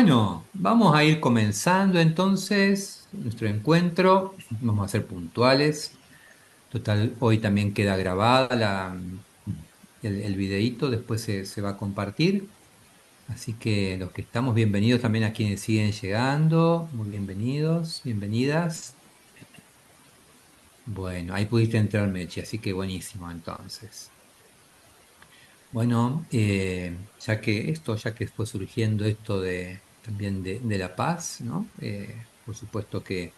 Bueno, vamos a ir comenzando entonces nuestro encuentro. Vamos a ser puntuales. Total, hoy también queda grabada el videíto, después se va a compartir. Así que los que estamos, bienvenidos también a quienes siguen llegando. Muy bienvenidos, bienvenidas. Bueno, ahí pudiste entrar, Mechi, así que buenísimo entonces. Bueno, ya que fue surgiendo esto también de la paz, ¿no? Por supuesto que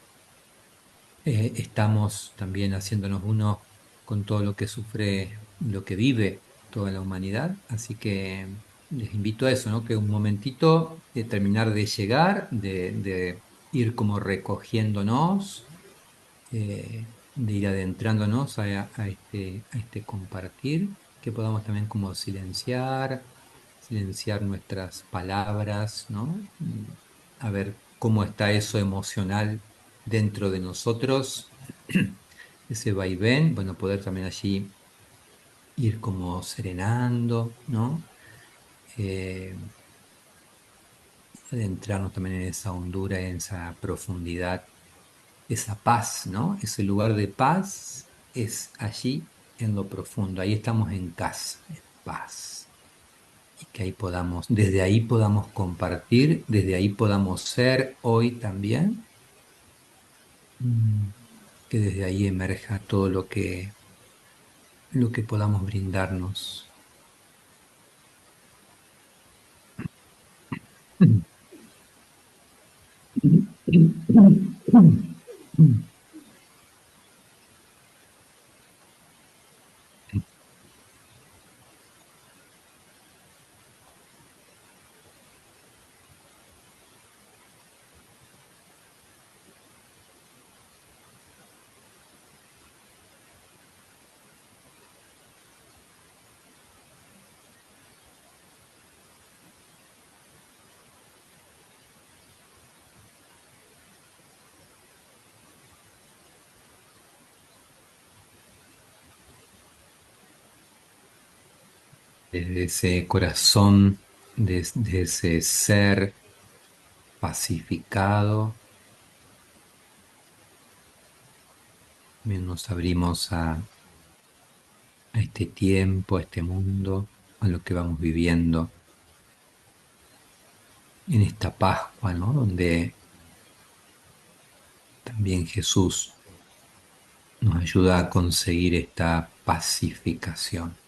estamos también haciéndonos uno con todo lo que sufre, lo que vive toda la humanidad. Así que les invito a eso, ¿no? Que un momentito de terminar de llegar, de ir como recogiéndonos, de ir adentrándonos a este compartir, que podamos también como silenciar nuestras palabras, ¿no? A ver cómo está eso emocional dentro de nosotros, ese vaivén, bueno, poder también allí ir como serenando, ¿no? Eh, Adentrarnos también en esa hondura, en esa profundidad, esa paz, ¿no? Ese lugar de paz es allí en lo profundo, ahí estamos en casa, en paz. Y que ahí podamos, desde ahí podamos compartir, desde ahí podamos ser hoy también. Mm. Que desde ahí emerja todo lo que podamos brindarnos. Desde ese corazón, desde ese ser pacificado, también nos abrimos a este tiempo, a este mundo, a lo que vamos viviendo en esta Pascua, ¿no? Donde también Jesús nos ayuda a conseguir esta pacificación.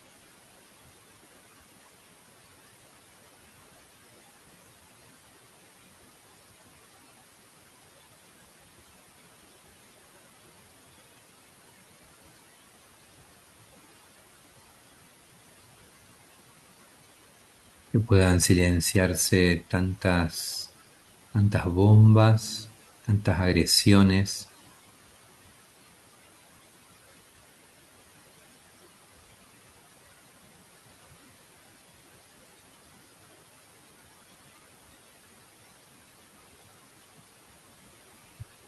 Que puedan silenciarse tantas bombas, tantas agresiones.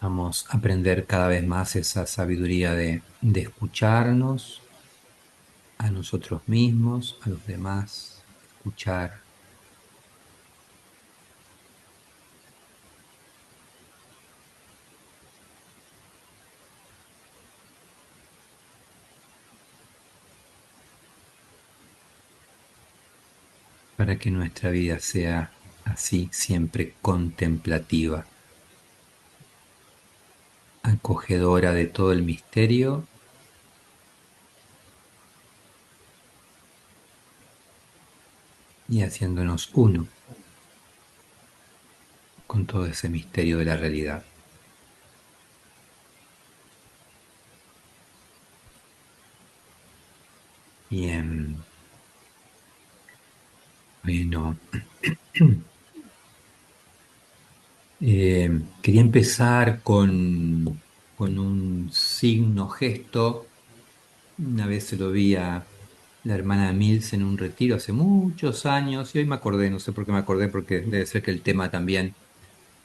Vamos a aprender cada vez más esa sabiduría de escucharnos a nosotros mismos, a los demás, escuchar para que nuestra vida sea así, siempre contemplativa, acogedora de todo el misterio y haciéndonos uno con todo ese misterio de la realidad. Bien, bueno. Quería empezar con un signo, gesto. Una vez se lo vi a la hermana Mills en un retiro hace muchos años y hoy me acordé, no sé por qué me acordé, porque debe ser que el tema también,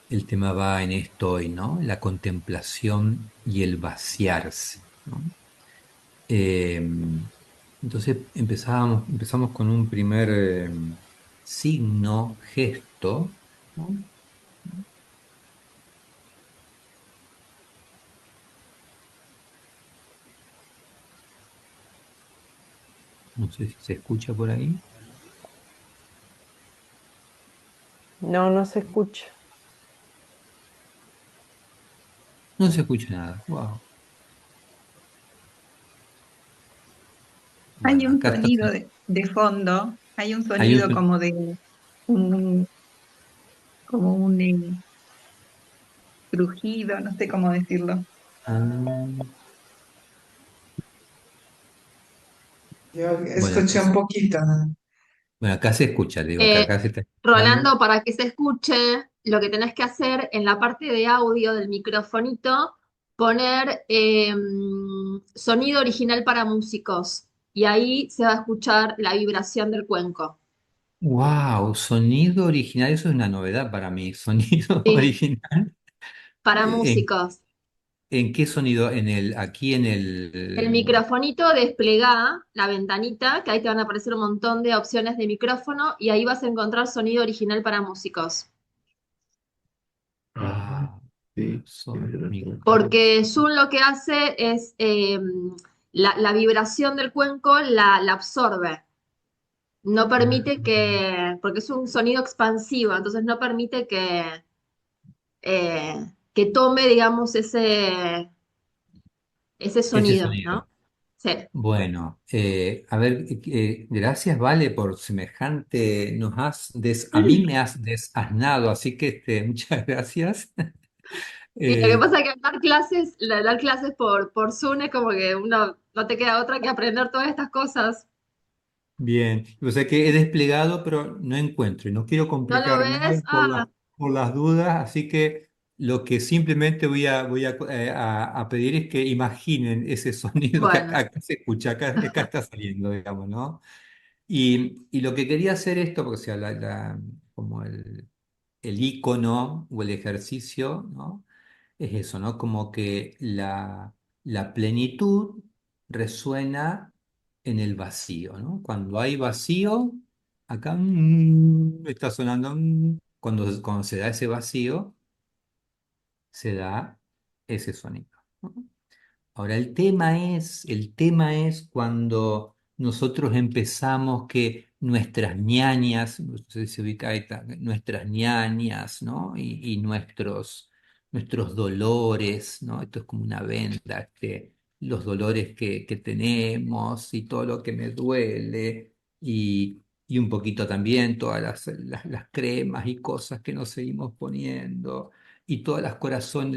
el tema va en esto hoy, ¿no? La contemplación y el vaciarse, ¿no? Eh, entonces empezamos con un primer signo, gesto. ¿no? No sé si se escucha por ahí. No, no se escucha. No se escucha nada. Wow. Hay Bueno, un acá está. sonido de fondo, hay un Hay sonido un... como de un, como un crujido, no sé cómo decirlo. Ah, Yo bueno, acá, escuché un poquito, ¿no? bueno, acá se escucha, digo que Eh, acá se está escuchando. Rolando, para que se escuche, lo que tenés que hacer en la parte de audio del microfonito, poner sonido original para músicos. Y ahí se va a escuchar la vibración del cuenco. Wow, sonido original, eso es una novedad para mí. Sonido Sí, original. para ¿En, músicos. en qué sonido? Aquí en El el... microfonito desplegá la ventanita, que ahí te van a aparecer un montón de opciones de micrófono y ahí vas a encontrar sonido original para músicos. Wow, Sí. sonido. Porque Zoom lo que hace es la vibración del cuenco la absorbe. No permite porque es un sonido expansivo, entonces no permite que tome, digamos, ese Ese sonido, sonido. ¿no? Sí. Bueno, a ver, gracias, Vale, por semejante, a mí me has desasnado, así que muchas gracias. Y lo que Eh, pasa es que dar clases por Zoom es como que uno no te queda otra que aprender todas estas cosas. Bien, o sea que he desplegado, pero no encuentro y no quiero ¿No lo complicar nada ves? Ah, por las dudas, así que lo que simplemente a pedir es que imaginen ese sonido que bueno. acá se escucha, acá está saliendo, digamos, ¿no? Y lo que quería hacer esto, porque o sea, como el icono o el ejercicio, ¿no? Es eso, ¿no? Como que la plenitud resuena en el vacío, ¿no? Cuando hay vacío, acá está sonando, cuando se da ese vacío, se da ese sonido, ¿no? Ahora, el tema es cuando nosotros empezamos que nuestras ñañas, no sé si se ubica ahí, nuestras ñañas, ¿no? Y nuestros dolores, ¿no? Esto es como una venda, los dolores que tenemos y todo lo que me duele y un poquito también todas las cremas y cosas que nos seguimos poniendo y todo el corazón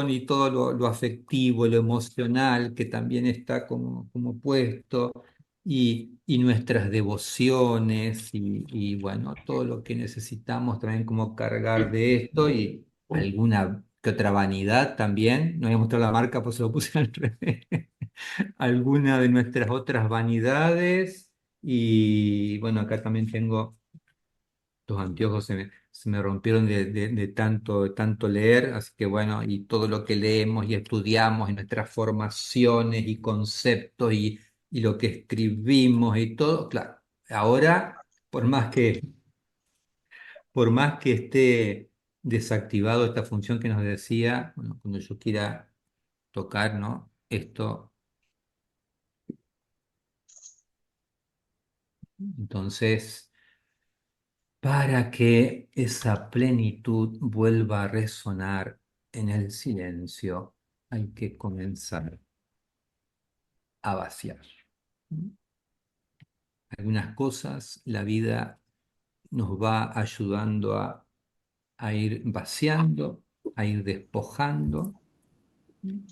y todo lo afectivo, lo emocional que también está como puesto, y nuestras devociones y bueno, todo lo que necesitamos también como cargar de esto y alguna que otra vanidad también. No voy a mostrar la marca, pues se lo puse al revés. Alguna de nuestras otras vanidades y bueno, acá también tengo los anteojos se me rompieron de tanto leer, así que bueno, y todo lo que leemos y estudiamos en nuestras formaciones y conceptos y lo que escribimos y todo, claro, ahora, por más que esté desactivado esta función que nos decía, bueno, cuando yo quiera tocar, ¿no? Esto, entonces... Para que esa plenitud vuelva a resonar en el silencio, hay que comenzar a vaciar. Algunas cosas la vida nos va ayudando a ir vaciando, a ir despojando,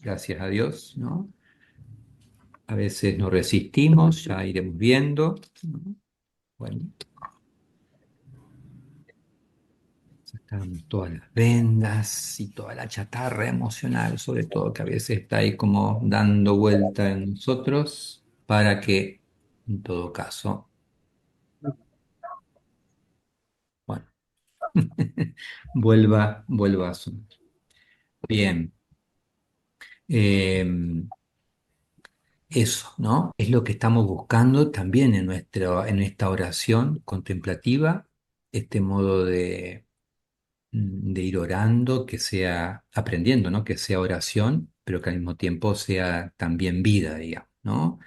gracias a Dios, ¿no? A veces nos resistimos, ya iremos viendo, ¿no? Bueno, sacamos todas las vendas y toda la chatarra emocional, sobre todo, que a veces está ahí como dando vuelta en nosotros, para que, en todo caso, bueno, vuelva a sonar. Bien, eh, eso, ¿no? Es lo que estamos buscando también en esta oración contemplativa, este modo de ir orando, que sea aprendiendo, ¿no? Que sea oración, pero que al mismo tiempo sea también vida, digamos, ¿no?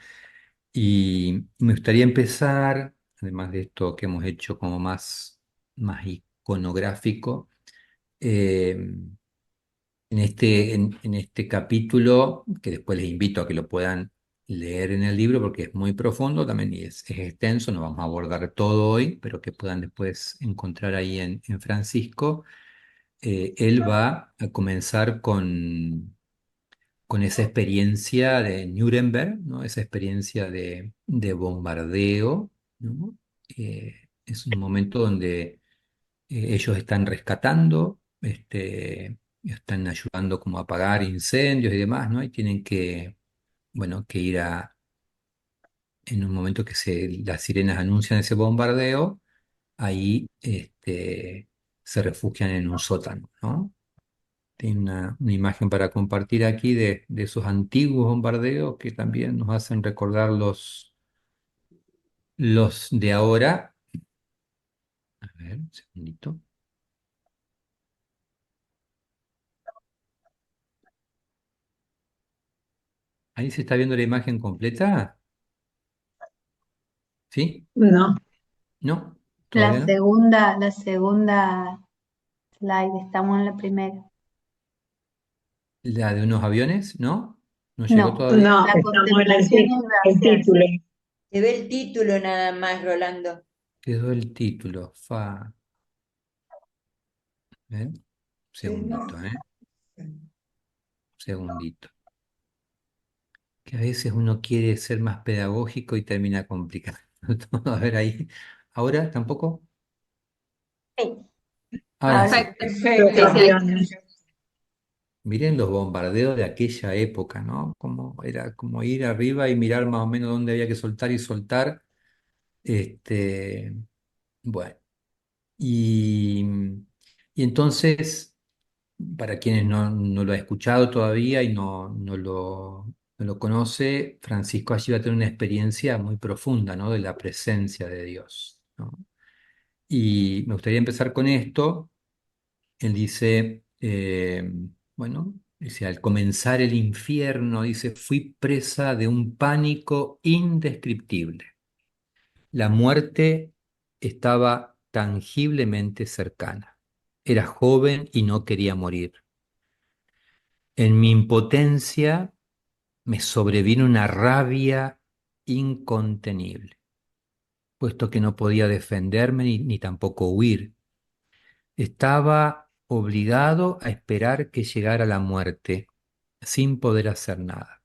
Y me gustaría empezar, además de esto que hemos hecho como más iconográfico, eh, en este capítulo, que después les invito a que lo puedan leer en el libro porque es muy profundo también y es extenso, no vamos a abordar todo hoy, pero que puedan después encontrar ahí en Francisco. Él va a comenzar con esa experiencia de Nuremberg, ¿no? Esa experiencia de bombardeo, ¿no? Es un momento donde ellos están rescatando, están ayudando como a apagar incendios y demás, ¿no? Y tienen que, bueno, que ir en un momento que las sirenas anuncian ese bombardeo, ahí se refugian en un sótano, ¿no? Tiene una imagen para compartir aquí de esos antiguos bombardeos que también nos hacen recordar los de ahora. A ver, un segundito. Ahí se está viendo la imagen completa. ¿Sí? No, ¿No? ¿Todavía no? La segunda slide, estamos en la primera. La de unos aviones, ¿no? ¿No llegó No, todavía? no, la estamos en contemplación y el reacción. título. Se ve el título nada más, Rolando. Quedó el título. ¿Eh? Sí, no. Segundito, ¿eh? Segundito. Que a veces uno quiere ser más pedagógico y termina complicando todo. A ver ahí. ¿Ahora tampoco? Sí, Ahora ahora sí. Perfecto. Los Sí, Perfecto. sí, ahí. aviones. Miren los bombardeos de aquella época, ¿no? Como era como ir arriba y mirar más o menos dónde había que soltar y soltar. Este, bueno. Y, y entonces, para quienes no lo ha escuchado todavía y no lo conoce, Francisco allí va a tener una experiencia muy profunda, ¿no? De la presencia de Dios, ¿no? Y me gustaría empezar con esto. Él dice, bueno, dice, al comenzar el infierno, dice, fui presa de un pánico indescriptible. La muerte estaba tangiblemente cercana. Era joven y no quería morir. En mi impotencia me sobrevino una rabia incontenible, puesto que no podía defenderme ni tampoco huir. Estaba obligado a esperar que llegara la muerte, sin poder hacer nada.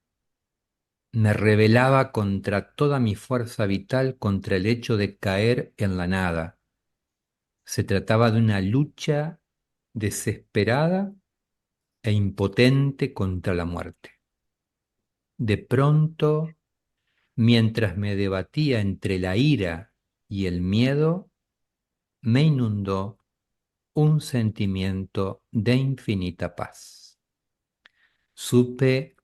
Me rebelaba contra toda mi fuerza vital contra el hecho de caer en la nada. Se trataba de una lucha desesperada e impotente contra la muerte. De pronto, mientras me debatía entre la ira y el miedo, me inundó un sentimiento de infinita paz. Supe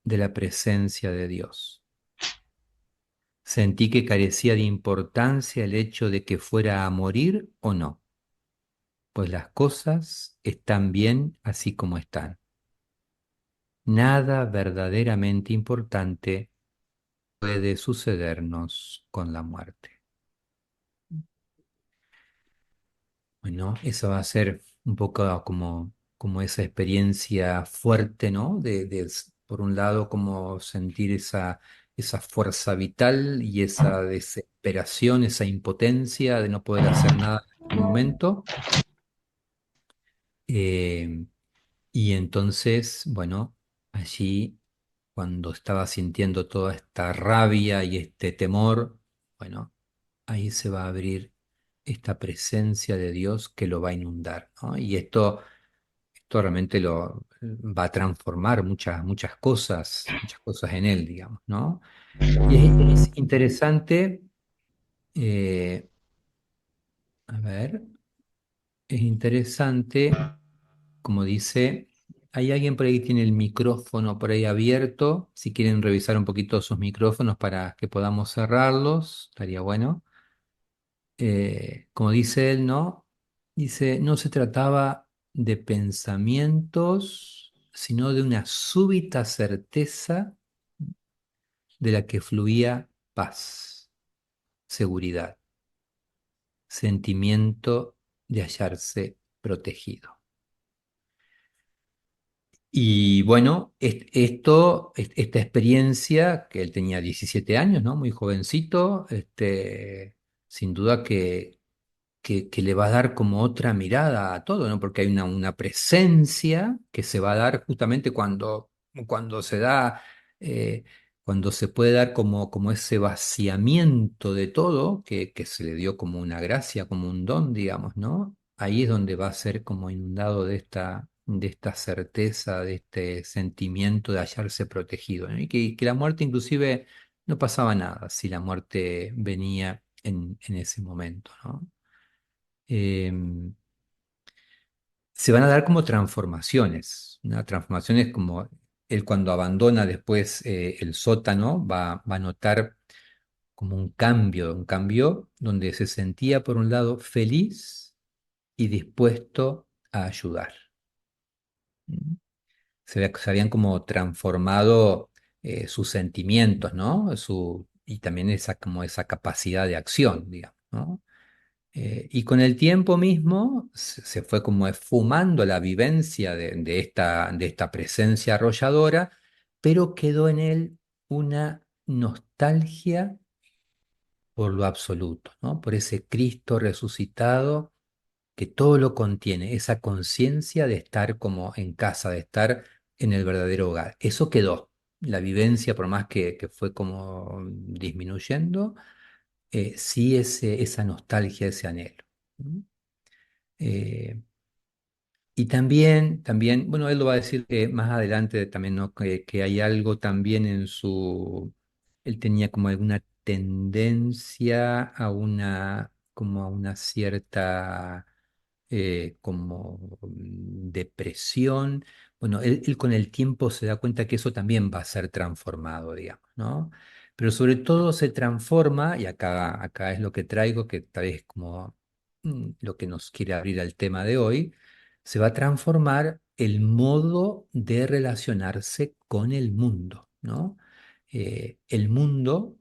de la presencia de Dios. Sentí que carecía de importancia el hecho de que fuera a morir o no, pues las cosas están bien así como están. Nada verdaderamente importante puede sucedernos con la muerte. Bueno, eso va a ser un poco como esa experiencia fuerte, ¿no? Por un lado, como sentir esa fuerza vital y esa desesperación, esa impotencia de no poder hacer nada en este momento. Eh, y entonces, bueno, allí, cuando estaba sintiendo toda esta rabia y este temor, bueno, ahí se va a abrir esta presencia de Dios que lo va a inundar, ¿no? Y esto realmente lo va a transformar muchas cosas en él, digamos, ¿no? Y es interesante, eh, a ver, es interesante, como dice, hay alguien por ahí que tiene el micrófono por ahí abierto, si quieren revisar un poquito sus micrófonos para que podamos cerrarlos, estaría bueno. como dice él, ¿no? Dice, no se trataba de pensamientos, sino de una súbita certeza de la que fluía paz, seguridad, sentimiento de hallarse protegido. Y bueno, esta experiencia, que él tenía 17 años, ¿no? Muy jovencito, sin duda que le va a dar como otra mirada a todo, ¿no? Porque hay una presencia que se va a dar justamente cuando se da, eh, cuando se puede dar como ese vaciamiento de todo, que se le dio como una gracia, como un don, digamos, ¿no? Ahí es donde va a ser como inundado de esta certeza, de este sentimiento de hallarse protegido, ¿no? Y que la muerte inclusive no pasaba nada si la muerte venía en ese momento, ¿no? eh, Se van a dar como transformaciones, ¿no? Transformaciones como él cuando abandona después el sótano va a notar como un cambio donde se sentía por un lado feliz y dispuesto a ayudar. ¿Mm? Se habían como transformado sus sentimientos, ¿no? Y también como esa capacidad de acción, digamos, ¿no? Y con el tiempo mismo se fue como esfumando la vivencia de esta presencia arrolladora, pero quedó en él una nostalgia por lo absoluto, ¿no? Por ese Cristo resucitado que todo lo contiene, esa conciencia de estar como en casa, de estar en el verdadero hogar. Eso quedó. La vivencia, por más que fue como disminuyendo, sí esa nostalgia, ese anhelo. ¿Mm? Eh, y también, bueno, él lo va a decir más adelante también, ¿no? Que hay algo también él tenía como alguna tendencia como a una cierta como depresión. Bueno, él con el tiempo se da cuenta que eso también va a ser transformado, digamos, ¿no? Pero sobre todo se transforma, y acá es lo que traigo, que tal vez como lo que nos quiere abrir al tema de hoy, se va a transformar el modo de relacionarse con el mundo, ¿no? El mundo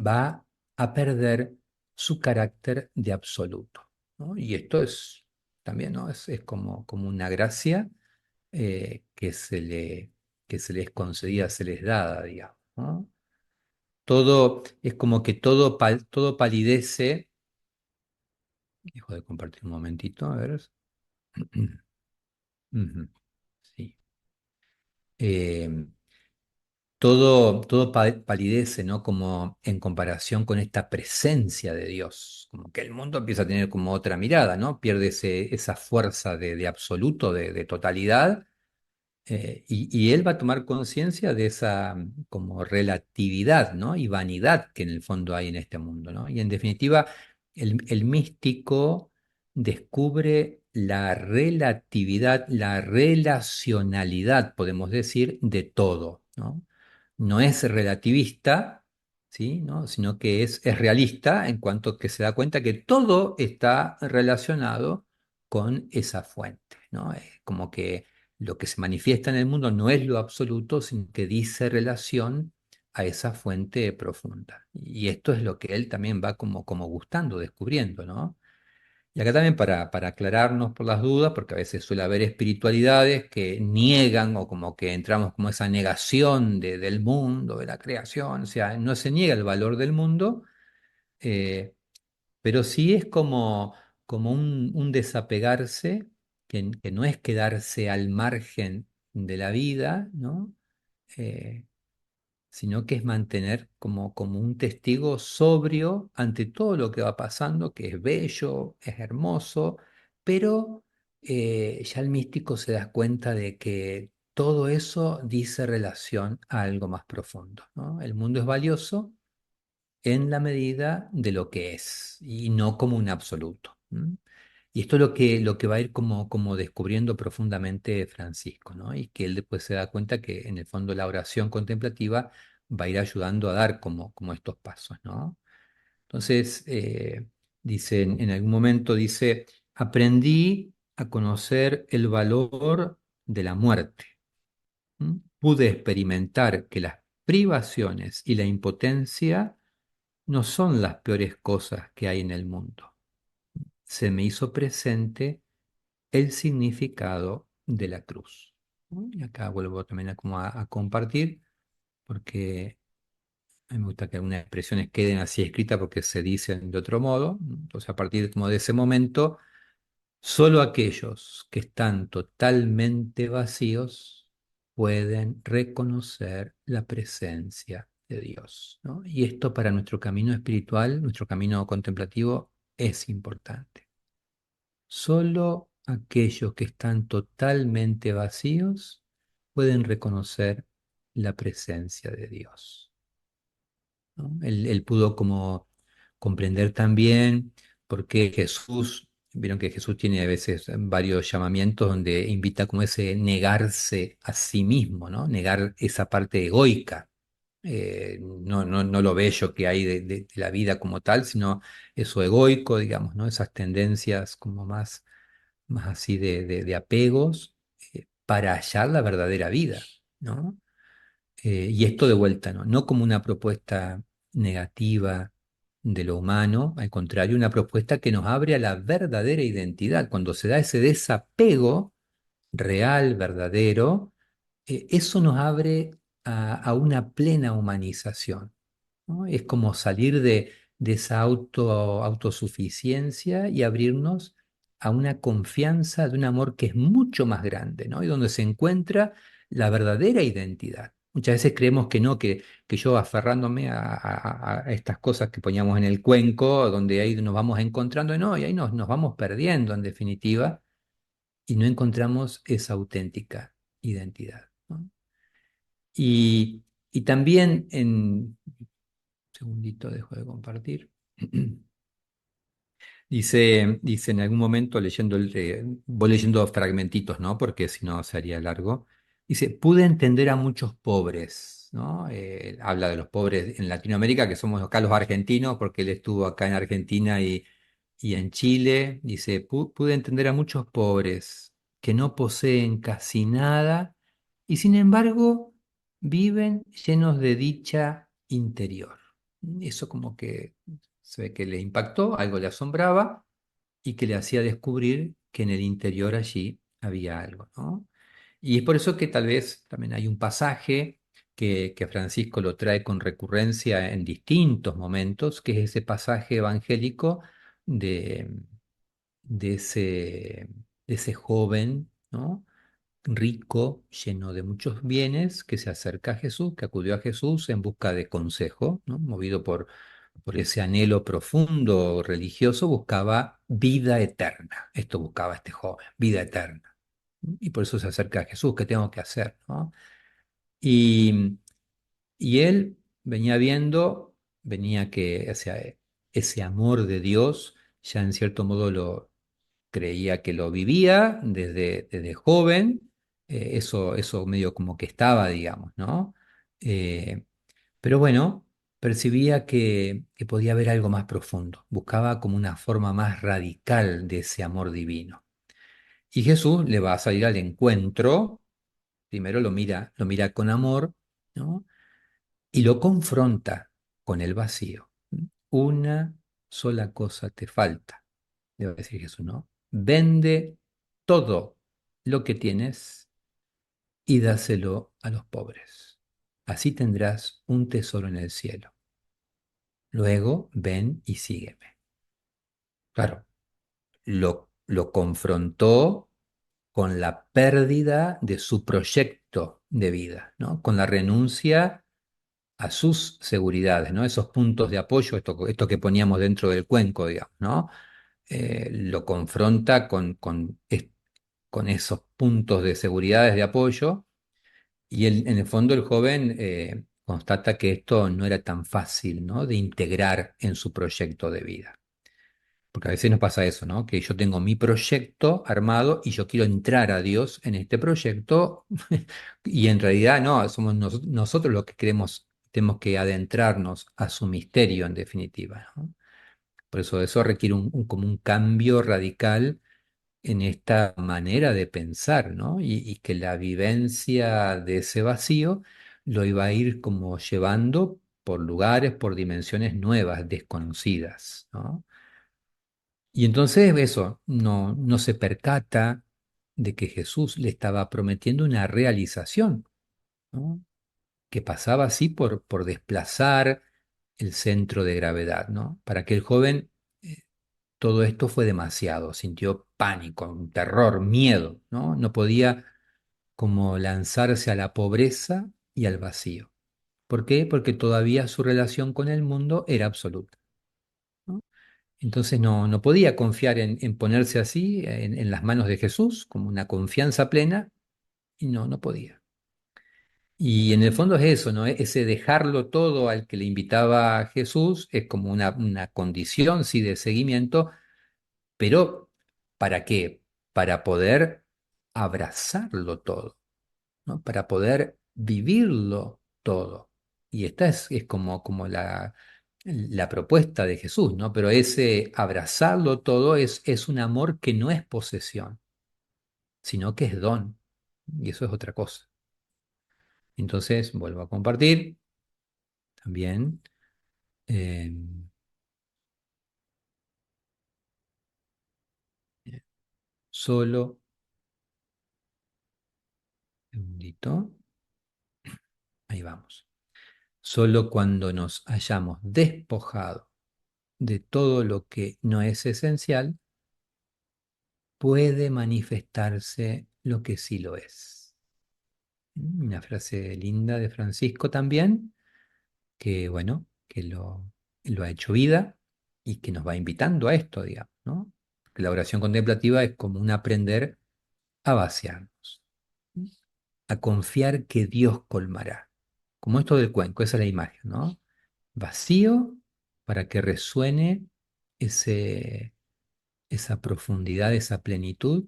va a perder su carácter de absoluto, ¿no? Y esto es también, ¿no? Es como una gracia que se les concedida, se les dada, digamos, ¿no? Todo, es como que todo palidece. Dejo de compartir un momentito, a ver. Ujú, sí. Eh, todo palidece, ¿no? Como en comparación con esta presencia de Dios, como que el mundo empieza a tener como otra mirada, ¿no? Pierde esa fuerza de absoluto, de totalidad, y él va a tomar conciencia de esa como relatividad, ¿no? Y vanidad que en el fondo hay en este mundo, ¿no? Y en definitiva, el místico descubre la relatividad, la relacionalidad, podemos decir, de todo, ¿no? No es relativista, ¿sí? ¿No? Sino que es realista en cuanto que se da cuenta que todo está relacionado con esa fuente, ¿no? Como que lo que se manifiesta en el mundo no es lo absoluto, sino que dice relación a esa fuente profunda. Y esto es lo que él también va como gustando, descubriendo, ¿no? Y acá también para aclararnos por las dudas, porque a veces suele haber espiritualidades que niegan o como que entramos como esa negación del mundo, de la creación, o sea, no se niega el valor del mundo, eh, pero sí es como un desapegarse, que no es quedarse al margen de la vida, ¿no? Eh, Sino que es mantener como un testigo sobrio ante todo lo que va pasando, que es bello, es hermoso, pero ya el místico se da cuenta de que todo eso dice relación a algo más profundo, ¿no? El mundo es valioso en la medida de lo que es y no como un absoluto. ¿M? Y esto es lo que va a ir como descubriendo profundamente Francisco, ¿no? Y que él después se da cuenta que en el fondo la oración contemplativa va a ir ayudando a dar como estos pasos, ¿no? Entonces, Dice, en algún momento dice, aprendí a conocer el valor de la muerte. Pude experimentar que las privaciones y la impotencia no son las peores cosas que hay en el mundo. Se me hizo presente el significado de la cruz. ¿No? Y acá vuelvo también a compartir, porque a mí me gusta que algunas expresiones queden así escritas porque se dicen de otro modo. Entonces, a partir como de ese momento, solo aquellos que están totalmente vacíos pueden reconocer la presencia de Dios, ¿no? Y esto para nuestro camino espiritual, nuestro camino contemplativo, es importante. Solo aquellos que están totalmente vacíos pueden reconocer la presencia de Dios, ¿no? Él pudo como comprender también por qué Jesús, vieron que Jesús tiene a veces varios llamamientos donde invita como ese negarse a sí mismo, ¿no? Negar esa parte egoica, no lo bello que hay de la vida como tal, sino eso egoico, digamos, ¿no? Esas tendencias como más así de apegos, para hallar la verdadera vida, ¿no? Y esto de vuelta, ¿no? No como una propuesta negativa de lo humano, al contrario, una propuesta que nos abre a la verdadera identidad. Cuando se da ese desapego real, verdadero, eso nos abre a una plena humanización, ¿no? Es como salir de esa autosuficiencia y abrirnos a una confianza de un amor que es mucho más grande, ¿no? Y donde se encuentra la verdadera identidad. Muchas veces creemos que no, que yo aferrándome a estas cosas que poníamos en el cuenco, donde ahí nos vamos encontrando, no, y ahí nos vamos perdiendo en definitiva, y no encontramos esa auténtica identidad, ¿no? Y, y también segundito, dejo de compartir. Dice en algún momento, voy leyendo fragmentitos, ¿no? Porque si no se haría largo. Dice, pude entender a muchos pobres, ¿no? Habla de los pobres en Latinoamérica, que somos acá los argentinos, porque él estuvo acá en Argentina y en Chile. Dice, pude entender a muchos pobres que no poseen casi nada y sin embargo viven llenos de dicha interior. Eso como que se ve que le impactó, algo le asombraba y que le hacía descubrir que en el interior allí había algo, ¿no? Y es por eso que tal vez también hay un pasaje que Francisco lo trae con recurrencia en distintos momentos, que es ese pasaje evangélico de, de ese joven, ¿no? Rico, lleno de muchos bienes, que se acerca a Jesús, que acudió a Jesús en busca de consejo, ¿no? Movido por ese anhelo profundo religioso, buscaba vida eterna. Esto buscaba este joven, vida eterna. Y por eso se acerca a Jesús, ¿qué tengo que hacer? ¿No? Y, y él venía viendo, venía que ese amor de Dios, ya en cierto modo creía que lo vivía desde joven, eso medio como que estaba, digamos, ¿no? Eh, pero bueno, percibía que podía haber algo más profundo, buscaba como una forma más radical de ese amor divino. Y Jesús le va a salir al encuentro, primero lo mira con amor, ¿no? Y lo confronta con el vacío. Una sola cosa te falta, le va a decir Jesús, ¿no? Vende todo lo que tienes y dáselo a los pobres. Así tendrás un tesoro en el cielo. Luego ven y sígueme. Claro, lo confrontó con la pérdida de su proyecto de vida, ¿no? Con la renuncia a sus seguridades, ¿no? Esos puntos de apoyo, esto que poníamos dentro del cuenco, digamos, ¿no? Lo confronta con esos puntos de seguridades de apoyo y en el fondo el joven constata que esto no era tan fácil, ¿no? De integrar en su proyecto de vida. Porque a veces nos pasa eso, ¿no? Que yo tengo mi proyecto armado y yo quiero entrar a Dios en este proyecto y en realidad no, somos nosotros los que tenemos que adentrarnos a su misterio en definitiva, ¿no? Por eso requiere como un cambio radical en esta manera de pensar, ¿no? Y que la vivencia de ese vacío lo iba a ir como llevando por lugares, por dimensiones nuevas, desconocidas, ¿no? Y entonces eso, no se percata de que Jesús le estaba prometiendo una realización, ¿no? Que pasaba así por desplazar el centro de gravedad, ¿no? Para que el joven todo esto fue demasiado, sintió pánico, un terror, miedo, ¿no? No podía como lanzarse a la pobreza y al vacío. ¿Por qué? Porque todavía su relación con el mundo era absoluta, ¿no? Entonces no podía confiar en ponerse así en las manos de Jesús, como una confianza plena, y no podía. Y en el fondo es eso, ¿no? Ese dejarlo todo al que le invitaba a Jesús es como una condición, sí, de seguimiento. Pero, ¿para qué? Para poder abrazarlo todo, ¿no? Para poder vivirlo todo. Y esta es como la propuesta de Jesús, ¿no? Pero ese abrazarlo todo es un amor que no es posesión, sino que es don. Y eso es otra cosa. Entonces, vuelvo a compartir también. eh, Solo, un segundito, ahí vamos. Solo cuando nos hayamos despojado de todo lo que no es esencial, puede manifestarse lo que sí lo es. Una frase linda de Francisco también, que bueno, que lo ha hecho vida y que nos va invitando a esto, digamos, ¿no? Que la oración contemplativa es como un aprender a vaciarnos, a confiar que Dios colmará. Como esto del cuenco, esa es la imagen, ¿no? Vacío para que resuene ese, esa profundidad, esa plenitud,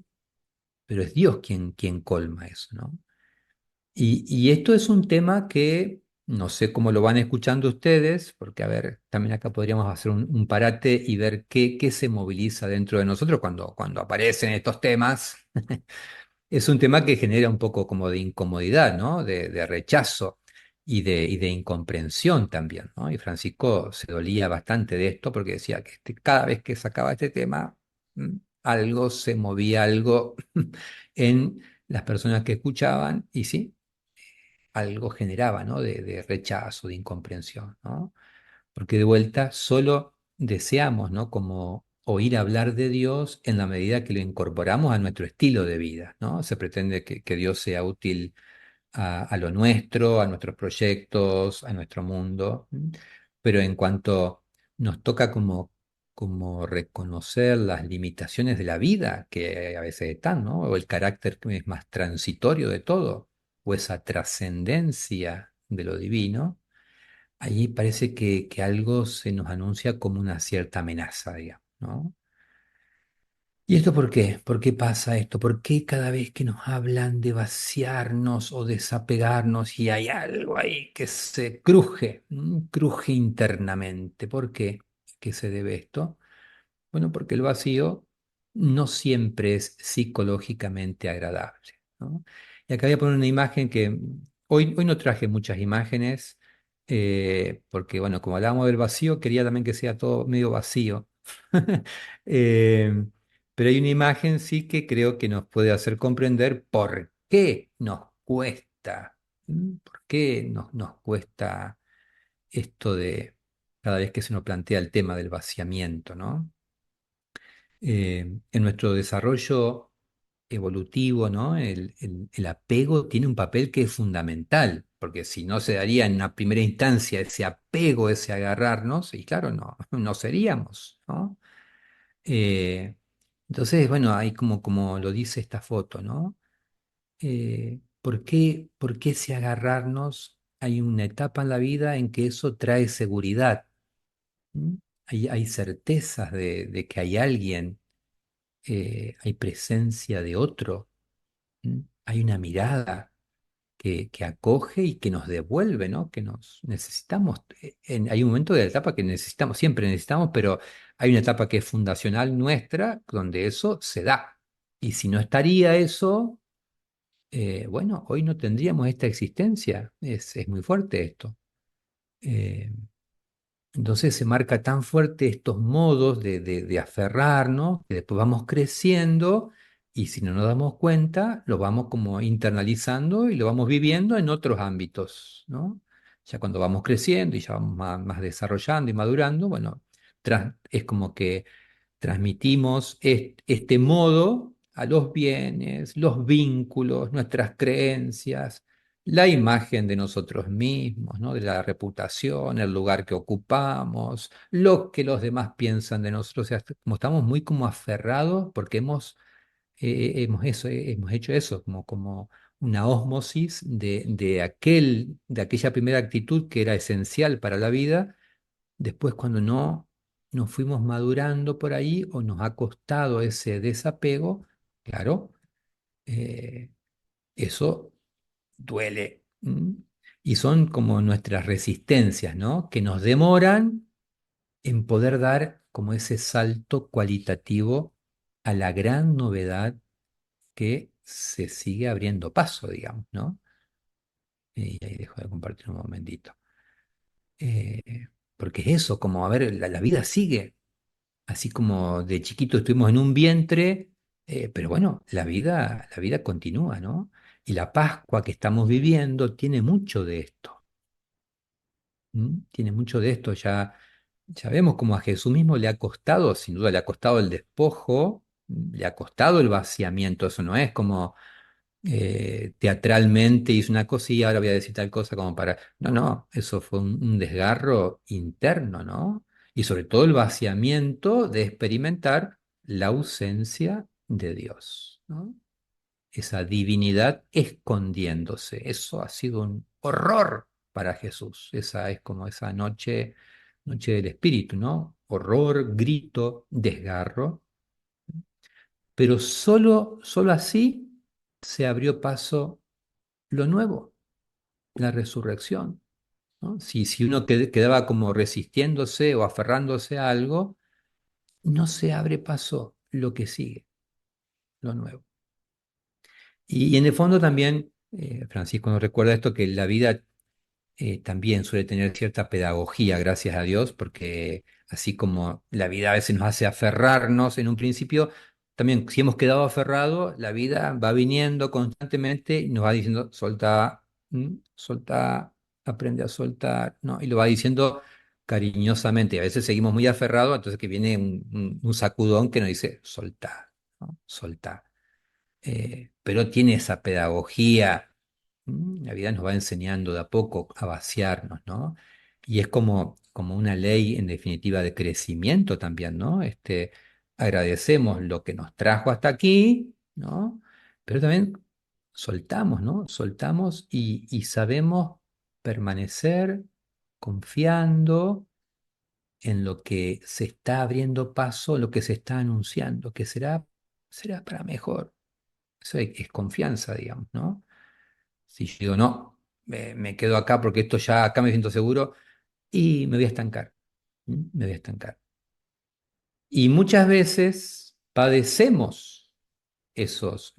pero es Dios quien colma eso, ¿no? Y esto es un tema que no sé cómo lo van escuchando ustedes, porque a ver, también acá podríamos hacer un parate y ver qué se moviliza dentro de nosotros cuando aparecen estos temas. Es un tema que genera un poco como de incomodidad, ¿no? De rechazo y de incomprensión también, ¿no? Y Francisco se dolía bastante de esto porque decía que cada vez que sacaba este tema, algo se movía, algo en las personas que escuchaban, y sí, algo generaba, ¿no? De rechazo, de incomprensión, ¿no? Porque de vuelta solo deseamos, ¿no? Como oír hablar de Dios en la medida que lo incorporamos a nuestro estilo de vida, ¿no? Se pretende que Dios sea útil a lo nuestro, a nuestros proyectos, a nuestro mundo, ¿m? Pero en cuanto nos toca como reconocer las limitaciones de la vida, que a veces están, ¿no? O el carácter que es más transitorio de todo, o esa trascendencia de lo divino. Allí parece que algo se nos anuncia como una cierta amenaza, digamos, ¿no? ¿Y esto por qué? ¿Por qué pasa esto? ¿Por qué cada vez que nos hablan de vaciarnos o desapegarnos y hay algo ahí que se cruje, cruje internamente? ¿Por qué? ¿Qué se debe esto? Bueno, porque el vacío no siempre es psicológicamente agradable, ¿no? Y acá voy a poner una imagen que hoy no traje muchas imágenes, porque bueno, como hablábamos del vacío, quería también que sea todo medio vacío. Eh, pero hay una imagen sí que creo que nos puede hacer comprender por qué nos cuesta, por qué nos cuesta esto de cada vez que se nos plantea el tema del vaciamiento, ¿no? En nuestro desarrollo evolutivo, ¿no? El apego tiene un papel que es fundamental, porque si no se daría en una primera instancia ese apego, ese agarrarnos, y claro, no seríamos, ¿no? Eh, entonces, bueno, hay como lo dice esta foto, ¿no? ¿Por qué ese agarrarnos? Hay una etapa en la vida en que eso trae seguridad. ¿M? Hay certezas de que hay alguien, hay presencia de otro, hay una mirada que acoge y que nos devuelve, ¿no? Que nos necesitamos. Hay un momento de la etapa que necesitamos, siempre necesitamos, pero hay una etapa que es fundacional nuestra, donde eso se da. Y si no estaría eso, bueno, hoy no tendríamos esta existencia. Es muy fuerte esto. Eh, entonces se marca tan fuerte estos modos de aferrarnos, que después vamos creciendo y si no nos damos cuenta, lo vamos como internalizando y lo vamos viviendo en otros ámbitos, ¿no? Ya cuando vamos creciendo y ya vamos más desarrollando y madurando, bueno, es como que transmitimos este modo a los bienes, los vínculos, nuestras creencias, la imagen de nosotros mismos, ¿no? De la reputación, el lugar que ocupamos, lo que los demás piensan de nosotros. O sea, como estamos muy como aferrados porque hemos hecho eso, como una ósmosis de aquella primera actitud que era esencial para la vida. Después, cuando no nos fuimos madurando por ahí o nos ha costado ese desapego, claro, eh, eso duele. Y son como nuestras resistencias, ¿no? Que nos demoran en poder dar como ese salto cualitativo a la gran novedad que se sigue abriendo paso, digamos, ¿no? Y ahí dejo de compartir un momentito. Eh, Porque es eso, como, a ver, la vida sigue. Así como de chiquito estuvimos en un vientre, pero bueno, la vida continúa, ¿no? Y la Pascua que estamos viviendo tiene mucho de esto. Tiene mucho de esto. Ya vemos como a Jesús mismo le ha costado, sin duda le ha costado el despojo, le ha costado el vaciamiento. Eso no es como teatralmente hice una cosa y ahora voy a decir tal cosa como para... No, no, eso fue un desgarro interno, ¿no? Y sobre todo el vaciamiento de experimentar la ausencia de Dios, ¿no? Esa divinidad escondiéndose. Eso ha sido un horror para Jesús. Esa es como esa noche del espíritu, ¿no? Horror, grito, desgarro. Pero solo así se abrió paso lo nuevo, la resurrección, ¿no? Si uno quedaba como resistiéndose o aferrándose a algo, no se abre paso lo que sigue, lo nuevo. Y en el fondo también, Francisco nos recuerda esto, que la vida también suele tener cierta pedagogía, gracias a Dios, porque así como la vida a veces nos hace aferrarnos en un principio, también si hemos quedado aferrados, la vida va viniendo constantemente y nos va diciendo, soltá, soltá, aprende a soltar, ¿no? Y lo va diciendo cariñosamente. Y a veces seguimos muy aferrados, entonces que viene un sacudón que nos dice, soltá, ¿no? Soltá. Pero tiene esa pedagogía. La vida nos va enseñando de a poco a vaciarnos, ¿no? Y es como una ley, en definitiva, de crecimiento también, ¿no? Agradecemos lo que nos trajo hasta aquí, ¿no? Pero también soltamos, ¿no? Soltamos y sabemos permanecer confiando en lo que se está abriendo paso, lo que se está anunciando, que será para mejor. Eso es confianza, digamos, ¿no? Si yo digo, no, me quedo acá porque esto ya acá me siento seguro y me voy a estancar. Me voy a estancar. Y muchas veces padecemos esos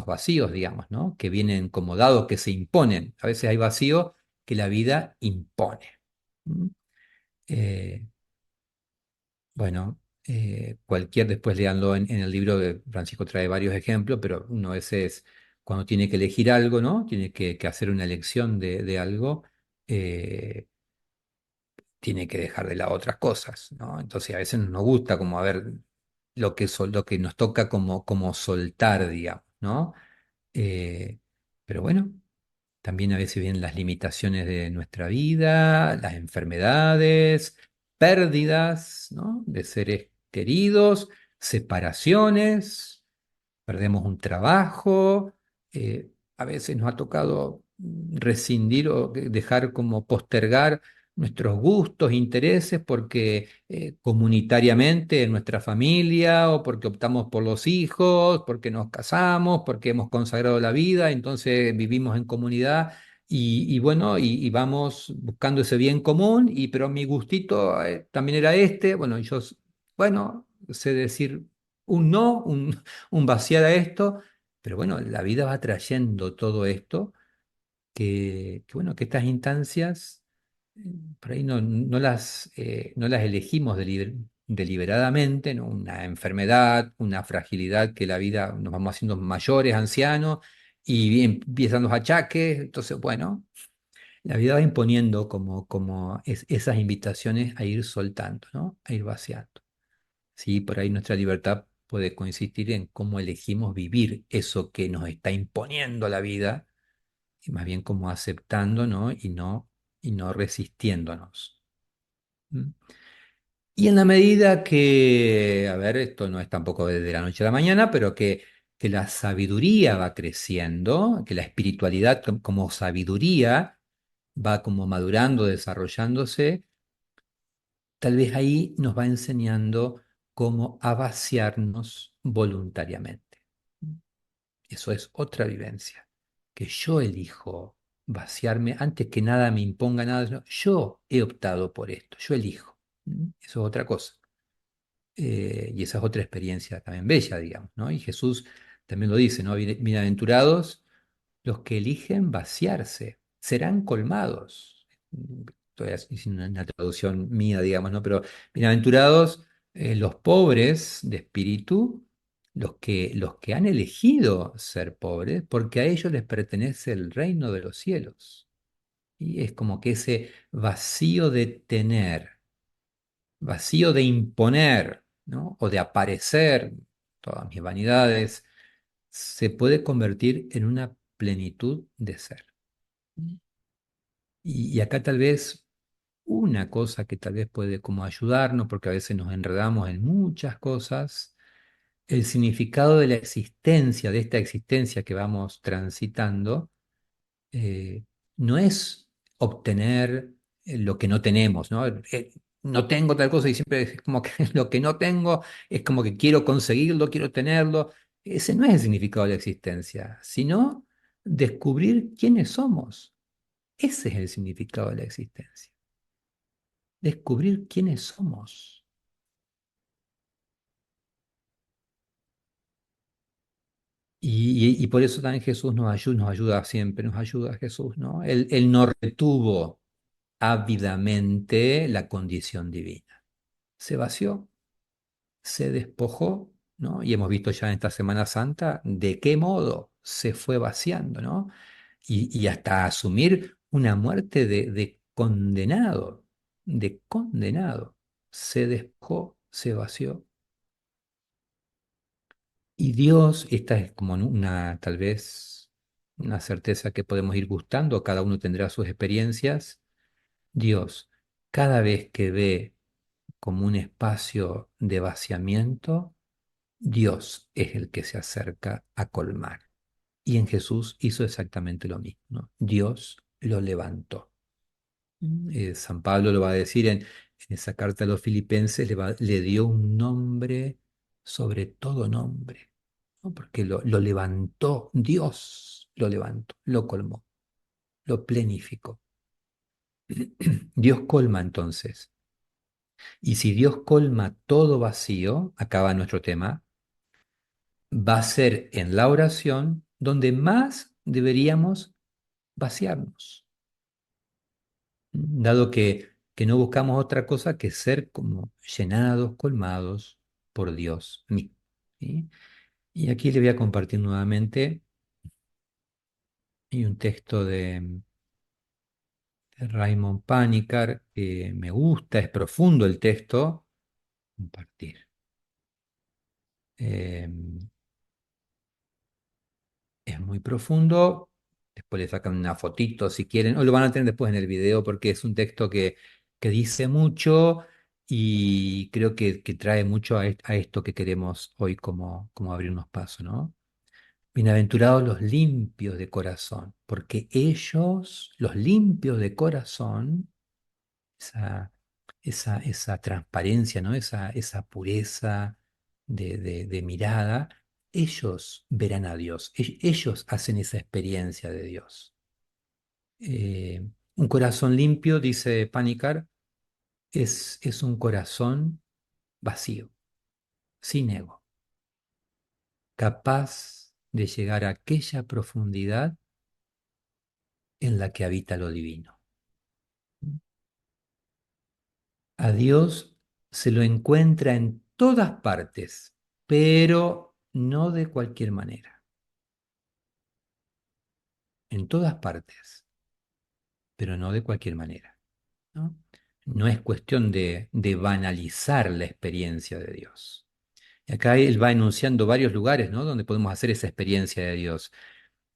vacíos, digamos, ¿no? Que vienen como dados, que se imponen. A veces hay vacíos que la vida impone. ¿Mm? Eh, bueno, después léanlo en el libro de Francisco, trae varios ejemplos, pero uno a veces cuando tiene que elegir algo, ¿no? Tiene que hacer una elección de algo, eh, tiene que dejar de lado otras cosas, ¿no? Entonces a veces nos gusta como a ver lo que nos toca como soltar, digamos, ¿no? Eh, pero bueno, también a veces vienen las limitaciones de nuestra vida, las enfermedades, pérdidas, ¿no? De seres queridos, separaciones, perdemos un trabajo, a veces nos ha tocado rescindir o dejar como postergar nuestros gustos, intereses, porque comunitariamente en nuestra familia, o porque optamos por los hijos, porque nos casamos, porque hemos consagrado la vida, entonces vivimos en comunidad y bueno, y vamos buscando ese bien común, pero mi gustito también era este, bueno, bueno, sé decir un no, un vaciar a esto, pero bueno, la vida va trayendo todo esto bueno, que estas instancias eh, por ahí no las elegimos deliberadamente, ¿no? Una enfermedad, una fragilidad que la vida nos vamos haciendo mayores, ancianos, y empiezan los achaques. Entonces, bueno, la vida va imponiendo esas invitaciones a ir soltando, ¿no? A ir vaciando. Sí, por ahí nuestra libertad puede consistir en cómo elegimos vivir eso que nos está imponiendo la vida y más bien como aceptando, ¿no? Y no resistiéndonos. ¿Mm? Y en la medida que, a ver, esto no es tampoco desde la noche a la mañana, pero que la sabiduría va creciendo, que la espiritualidad como sabiduría va como madurando, desarrollándose, tal vez ahí nos va enseñando cómo a vaciarnos voluntariamente. Eso es otra vivencia, que yo elijo vaciarme antes que nada me imponga nada. No, yo he optado por esto, yo elijo. ¿Mm? Eso es otra cosa. Y esa es otra experiencia también bella, digamos, ¿no? Y Jesús también lo dice, ¿no? Bienaventurados los que eligen vaciarse, serán colmados. Estoy haciendo una traducción mía, digamos, ¿no? Pero bienaventurados los pobres de espíritu, los que han elegido ser pobres, porque a ellos les pertenece el reino de los cielos. Y es como que ese vacío de tener, vacío de imponer, ¿no? O de aparecer, todas mis vanidades, se puede convertir en una plenitud de ser. Y acá tal vez una cosa que tal vez puede como ayudarnos, porque a veces nos enredamos en muchas cosas, el significado de la existencia, de esta existencia que vamos transitando, eh, no es obtener lo que no tenemos, ¿no? No tengo tal cosa y siempre es como que lo que no tengo es como que quiero conseguirlo, quiero tenerlo. Ese no es el significado de la existencia, sino descubrir quiénes somos. Ese es el significado de la existencia. Descubrir quiénes somos. Y por eso también Jesús nos ayuda siempre, nos ayuda Jesús, ¿no? Él no retuvo ávidamente la condición divina. Se vació, se despojó, ¿no? Y hemos visto ya en esta Semana Santa de qué modo se fue vaciando, ¿no? Y hasta asumir una muerte de condenado. Se despojó, se vació. Y Dios, esta es como tal vez, una certeza que podemos ir gustando, cada uno tendrá sus experiencias. Dios, cada vez que ve como un espacio de vaciamiento, Dios es el que se acerca a colmar. Y en Jesús hizo exactamente lo mismo, ¿no? Dios lo levantó. San Pablo lo va a decir en esa carta a los filipenses, le dio un nombre sobre todo nombre, ¿no? Porque lo levantó, Dios lo levantó, lo colmó, lo plenificó. Dios colma entonces. Y si Dios colma todo vacío, acaba nuestro tema, va a ser en la oración donde más deberíamos vaciarnos, dado que no buscamos otra cosa que ser como llenados, colmados por Dios mismo. ¿Sí? Y aquí le voy a compartir nuevamente y un texto de Raymond Panikkar que me gusta, es profundo el texto. Compartir. Eh, es muy profundo. Después le sacan una fotito si quieren, o lo van a tener después en el video porque es un texto que dice mucho y creo que trae mucho a esto que queremos hoy como abrirnos paso, ¿no? Bienaventurados los limpios de corazón, porque ellos, los limpios de corazón, esa, esa transparencia, ¿no? Esa pureza de mirada, ellos verán a Dios, ellos hacen esa experiencia de Dios. Un corazón limpio, dice Panikkar, es un corazón vacío, sin ego, capaz de llegar a aquella profundidad en la que habita lo divino. A Dios se lo encuentra en todas partes, pero no de cualquier manera. En todas partes, pero no de cualquier manera, ¿no? No es cuestión de banalizar la experiencia de Dios. Y acá él va enunciando varios lugares, ¿no? Donde podemos hacer esa experiencia de Dios.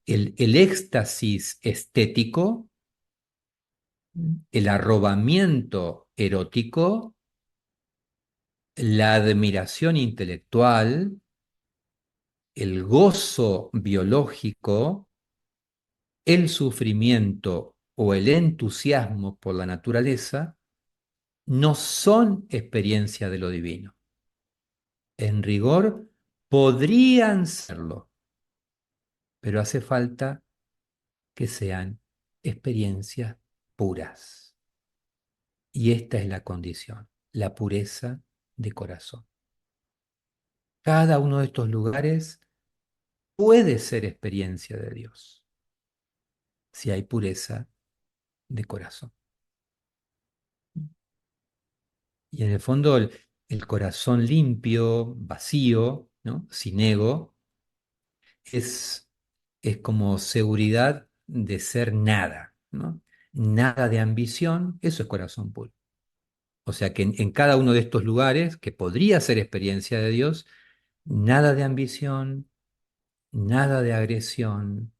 El éxtasis estético, el arrobamiento erótico, la admiración intelectual, el gozo biológico, el sufrimiento o el entusiasmo por la naturaleza no son experiencia de lo divino. En rigor, podrían serlo, pero hace falta que sean experiencias puras. Y esta es la condición, la pureza de corazón. Cada uno de estos lugares puede ser experiencia de Dios, si hay pureza de corazón. Y en el fondo el corazón limpio, vacío, ¿no? Sin ego, es, es como seguridad de ser nada, ¿no? Nada de ambición, eso es corazón puro. O sea que en cada uno de estos lugares, que podría ser experiencia de Dios, nada de ambición, nada de agresión,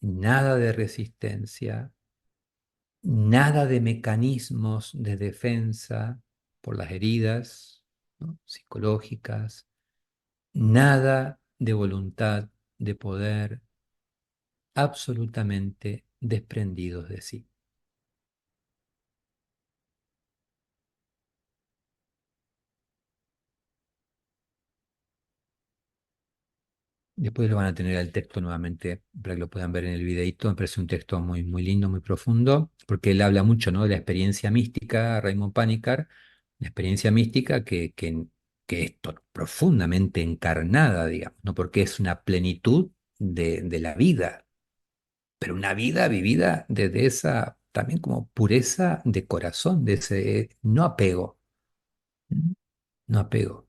nada de resistencia, nada de mecanismos de defensa por las heridas, ¿no? Psicológicas, nada de voluntad de poder, absolutamente desprendidos de sí. Después lo van a tener el texto nuevamente para que lo puedan ver en el videíto. Me parece un texto muy, muy lindo, muy profundo, porque él habla mucho, ¿no? De la experiencia mística, Raymond Panikkar, la experiencia mística que es profundamente encarnada, digamos, ¿no? Porque es una plenitud de la vida, pero una vida vivida desde esa también como pureza de corazón, de ese no apego, no apego.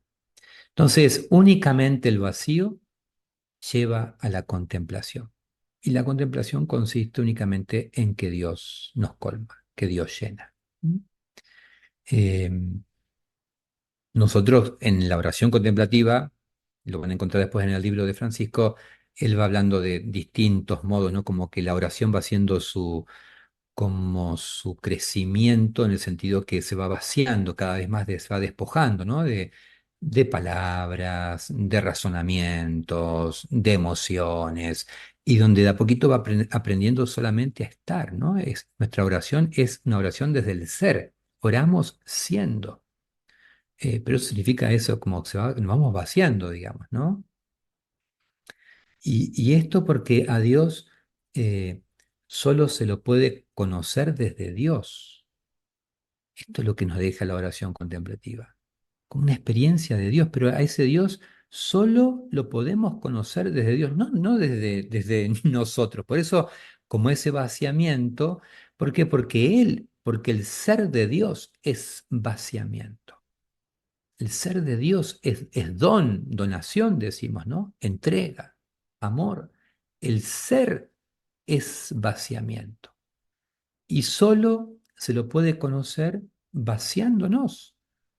Entonces, únicamente el vacío lleva a la contemplación. Y la contemplación consiste únicamente en que Dios nos colma, que Dios llena. Eh, Nosotros en la oración contemplativa, lo van a encontrar después en el libro de Francisco, él va hablando de distintos modos, ¿no? Como que la oración va siendo como su crecimiento en el sentido que se va vaciando cada vez más, se va despojando, ¿no? De palabras, de razonamientos, de emociones, y donde de a poquito va aprendiendo solamente a estar, ¿no? Nuestra oración es una oración desde el ser, oramos siendo. Pero eso significa eso, como que nos vamos vaciando, digamos, ¿no? Y esto porque a Dios eh, solo se lo puede conocer desde Dios. Esto es lo que nos deja la oración contemplativa, como una experiencia de Dios, pero a ese Dios solo lo podemos conocer desde Dios, no desde nosotros. Por eso, como ese vaciamiento, ¿por qué? Porque el ser de Dios es vaciamiento. El ser de Dios es donación, decimos, ¿no? Entrega, amor. El ser es vaciamiento. Y solo se lo puede conocer vaciándonos.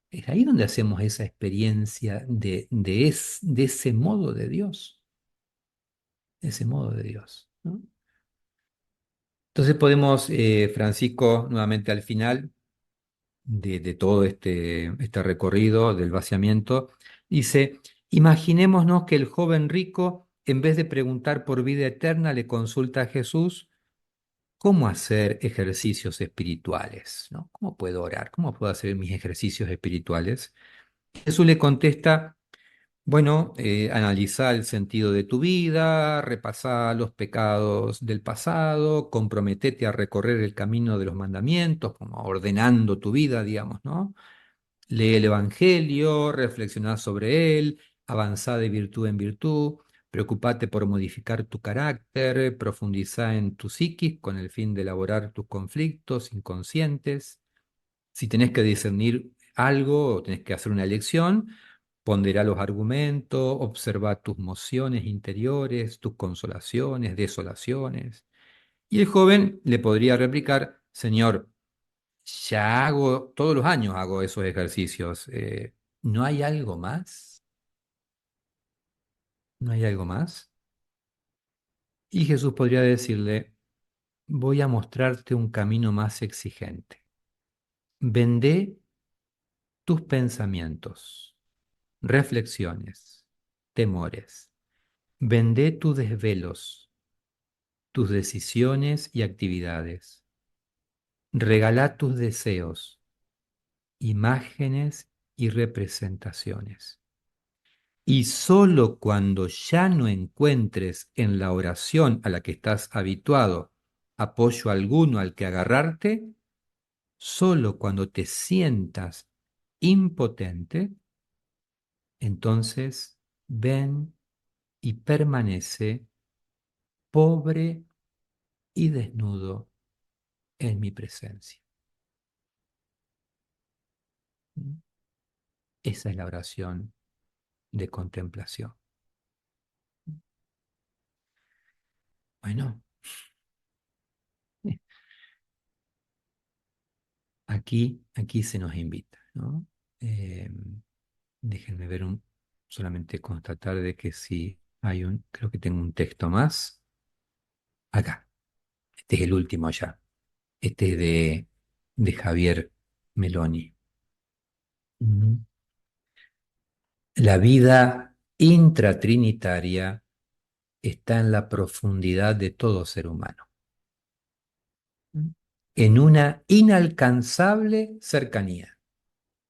Es ahí donde hacemos esa experiencia de ese modo de Dios. Ese modo de Dios, ¿no? Entonces podemos, Francisco, nuevamente al final de todo este recorrido del vaciamiento, dice, imaginémonos que el joven rico, en vez de preguntar por vida eterna, le consulta a Jesús ¿cómo hacer ejercicios espirituales? ¿No? ¿Cómo puedo orar? ¿Cómo puedo hacer mis ejercicios espirituales? Jesús le contesta, bueno, analiza el sentido de tu vida, repasa los pecados del pasado, comprometete a recorrer el camino de los mandamientos, como ordenando tu vida, digamos, ¿no? Lee el Evangelio, reflexiona sobre él, avanza de virtud en virtud, preocupate por modificar tu carácter, profundiza en tu psiquis con el fin de elaborar tus conflictos inconscientes. Si tenés que discernir algo o tenés que hacer una elección, pondera los argumentos, observa tus mociones interiores, tus consolaciones, desolaciones. Y el joven le podría replicar, Señor, ya hago, todos los años hago esos ejercicios. ¿No hay algo más? ¿No hay algo más? Y Jesús podría decirle, voy a mostrarte un camino más exigente. Vendé tus pensamientos, reflexiones, temores. Vendé tus desvelos, tus decisiones y actividades. Regalá tus deseos, imágenes y representaciones. Y sólo cuando ya no encuentres en la oración a la que estás habituado apoyo alguno al que agarrarte, sólo cuando te sientas impotente, entonces ven y permanece pobre y desnudo en mi presencia. Esa es la oración de contemplación. Bueno, aquí se nos invita, ¿no? Eh, Déjenme ver solamente constatar de que si hay creo que tengo un texto más. Acá, este es el último ya. Este es de Javier Meloni. Ujú. La vida intratrinitaria está en la profundidad de todo ser humano, en una inalcanzable cercanía.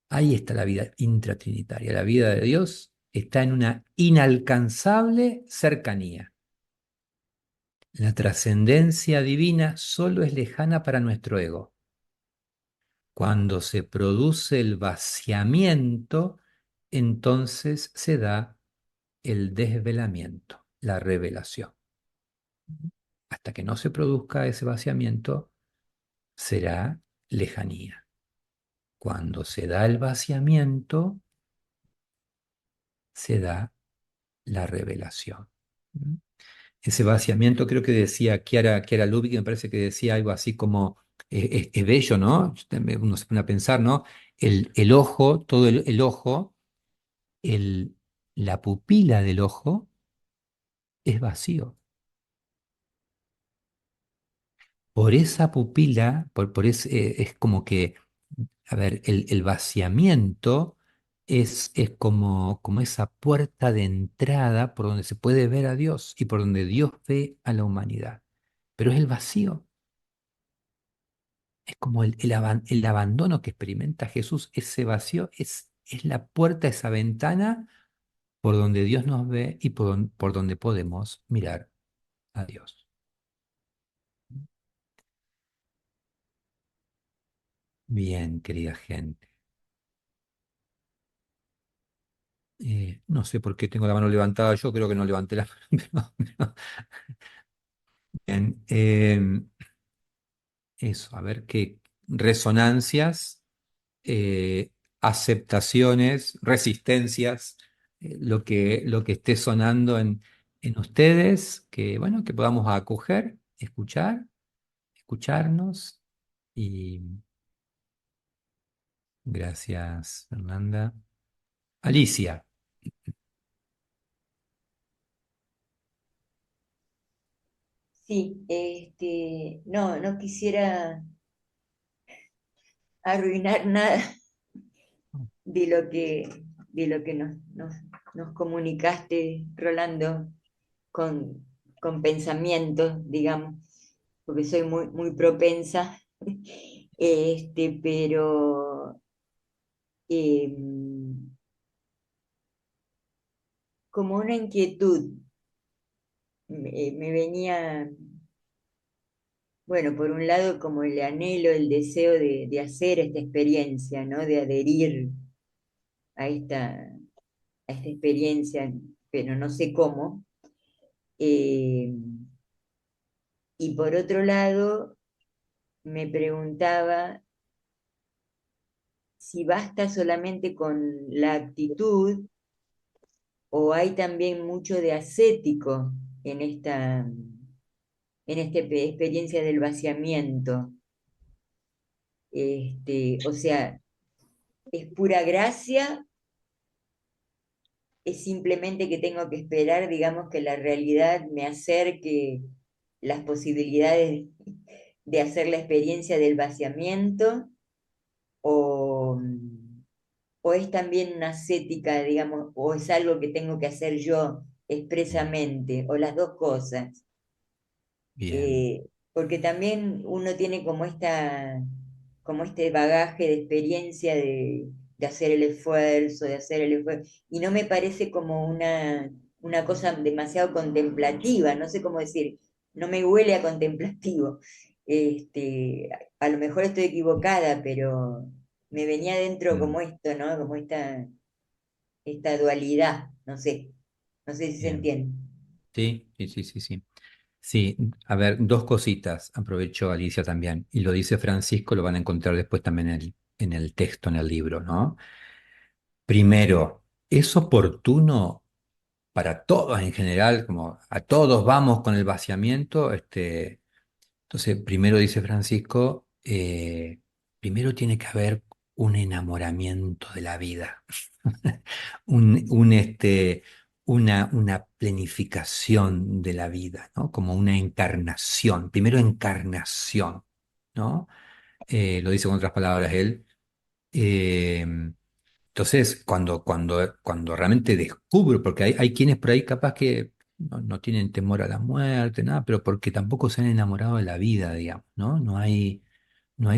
Ahí está la vida intratrinitaria. La vida de Dios está en una inalcanzable cercanía. La trascendencia divina solo es lejana para nuestro ego. Cuando se produce el vaciamiento, entonces se da el desvelamiento, la revelación. Hasta que no se produzca ese vaciamiento, será lejanía. Cuando se da el vaciamiento, se da la revelación. Ese vaciamiento creo que decía Chiara Lubich, me parece que decía algo así como, es bello, ¿no? Uno se pone a pensar, ¿no? El ojo, todo el ojo, el, la pupila del ojo es vacío. Por esa pupila, es como que, a ver, el vaciamiento es como esa puerta de entrada por donde se puede ver a Dios y por donde Dios ve a la humanidad. Pero es el vacío. Es como el abandono que experimenta Jesús, ese vacío es la puerta, esa ventana por donde Dios nos ve y por donde podemos mirar a Dios. Bien, querida gente. No sé por qué tengo la mano levantada, yo creo que no levanté la mano. Bien, eso, a ver qué resonancias, aceptaciones, resistencias, lo que esté sonando en ustedes, que bueno, que podamos acoger, escucharnos y gracias, Fernanda. Alicia, Sí, no quisiera arruinar nada de lo que nos comunicaste, Rolando, con pensamientos, digamos, porque soy muy, muy propensa, pero em, como una inquietud me venía, bueno, por un lado como el anhelo, el deseo de hacer esta experiencia, ¿no? De adherir a esta experiencia, pero no sé cómo. Eh, y por otro lado, me preguntaba si basta solamente con la actitud o hay también mucho de ascético en esta experiencia del vaciamiento. O sea, ¿es pura gracia? ¿Es simplemente que tengo que esperar, digamos, que la realidad me acerque las posibilidades de hacer la experiencia del vaciamiento? ¿O, o es también una ascética, digamos, o es algo que tengo que hacer yo expresamente, o las dos cosas? Bien, Porque también uno tiene como este bagaje de experiencia de hacer el esfuerzo, y no me parece como una cosa demasiado contemplativa, no sé cómo decir, no me huele a contemplativo. A lo mejor estoy equivocada, pero me venía dentro mm, como esto, ¿no? Como esta dualidad, no sé si se bien. entiende. Sí, sí, sí, sí, sí. Sí, a ver, dos cositas, aprovecho Alicia también, y lo dice Francisco, lo van a encontrar después también en el texto, en el libro, ¿no? Primero, es oportuno para todos en general, como a todos vamos con el vaciamiento, entonces primero dice Francisco, primero tiene que haber un enamoramiento de la vida, una planificación de la vida, ¿no? Como una encarnación, primero encarnación, ¿no? Lo dice con otras palabras él. Eh, entonces, cuando realmente descubro, porque hay quienes por ahí capaz que no tienen temor a la muerte, nada, pero porque tampoco se han enamorado de la vida, digamos, ¿no? No hay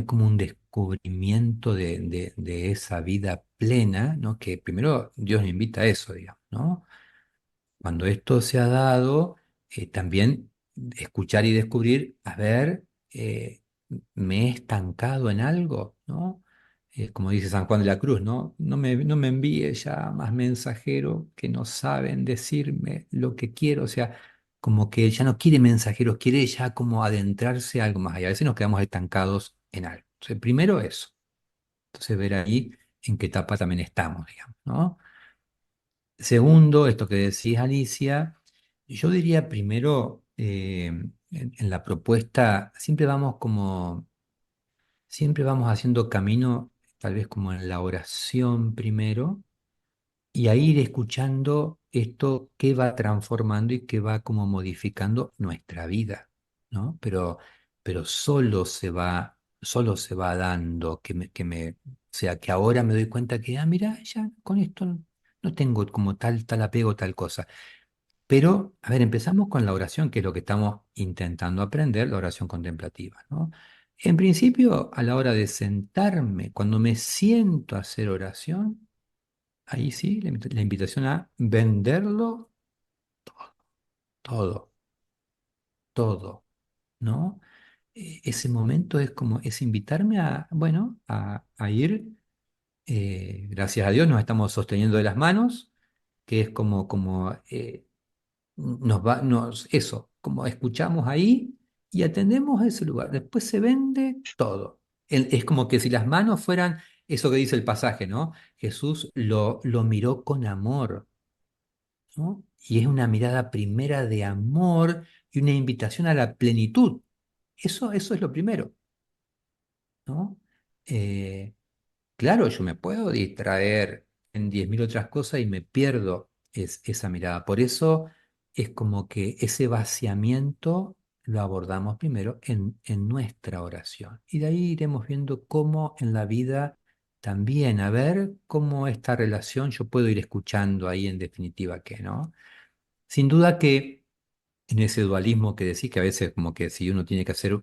como un descubrimiento de esa vida plena, ¿no? Que primero Dios me invita a eso, digamos, ¿no? Cuando esto se ha dado, también escuchar y descubrir, a ver, me he estancado en algo, ¿no? Como dice San Juan de la Cruz, ¿no? No me envíe ya más mensajeros que no saben decirme lo que quiero, o sea, como que ya no quiere mensajeros, quiere ya como adentrarse a algo más allá. A veces nos quedamos estancados en algo. Entonces, primero eso. Entonces, ver ahí en qué etapa también estamos, digamos, ¿no? Segundo, esto que decís, Alicia, yo diría primero, en la propuesta, siempre vamos haciendo camino, tal vez como en la oración primero, y a ir escuchando esto que va transformando y que va como modificando nuestra vida, ¿no? Pero solo se va dando, o sea, que ahora me doy cuenta que, mira, ya con esto no tengo como tal apego, tal cosa. Pero, a ver, empezamos con la oración, que es lo que estamos intentando aprender, la oración contemplativa, ¿no? En principio, a la hora de sentarme, cuando me siento a hacer oración, ahí sí, la invitación a venderlo todo, todo, ¿no? Ese momento es invitarme bueno, a ir, gracias a Dios nos estamos sosteniendo de las manos, que es como eso, como escuchamos ahí y atendemos a ese lugar. Después se vende todo. Es como que si las manos fueran eso que dice el pasaje, ¿no? Jesús lo miró con amor, ¿no? Y es una mirada primera de amor y una invitación a la plenitud. Eso es lo primero, ¿no? Eh, Claro, yo me puedo distraer en 10.000 otras cosas y me pierdo esa mirada. Por eso es como que ese vaciamiento lo abordamos primero en nuestra oración. Y de ahí iremos viendo cómo en la vida también, a ver cómo esta relación yo puedo ir escuchando ahí en definitiva que, ¿no? Sin duda que en ese dualismo que decís, que a veces como que si uno tiene que hacer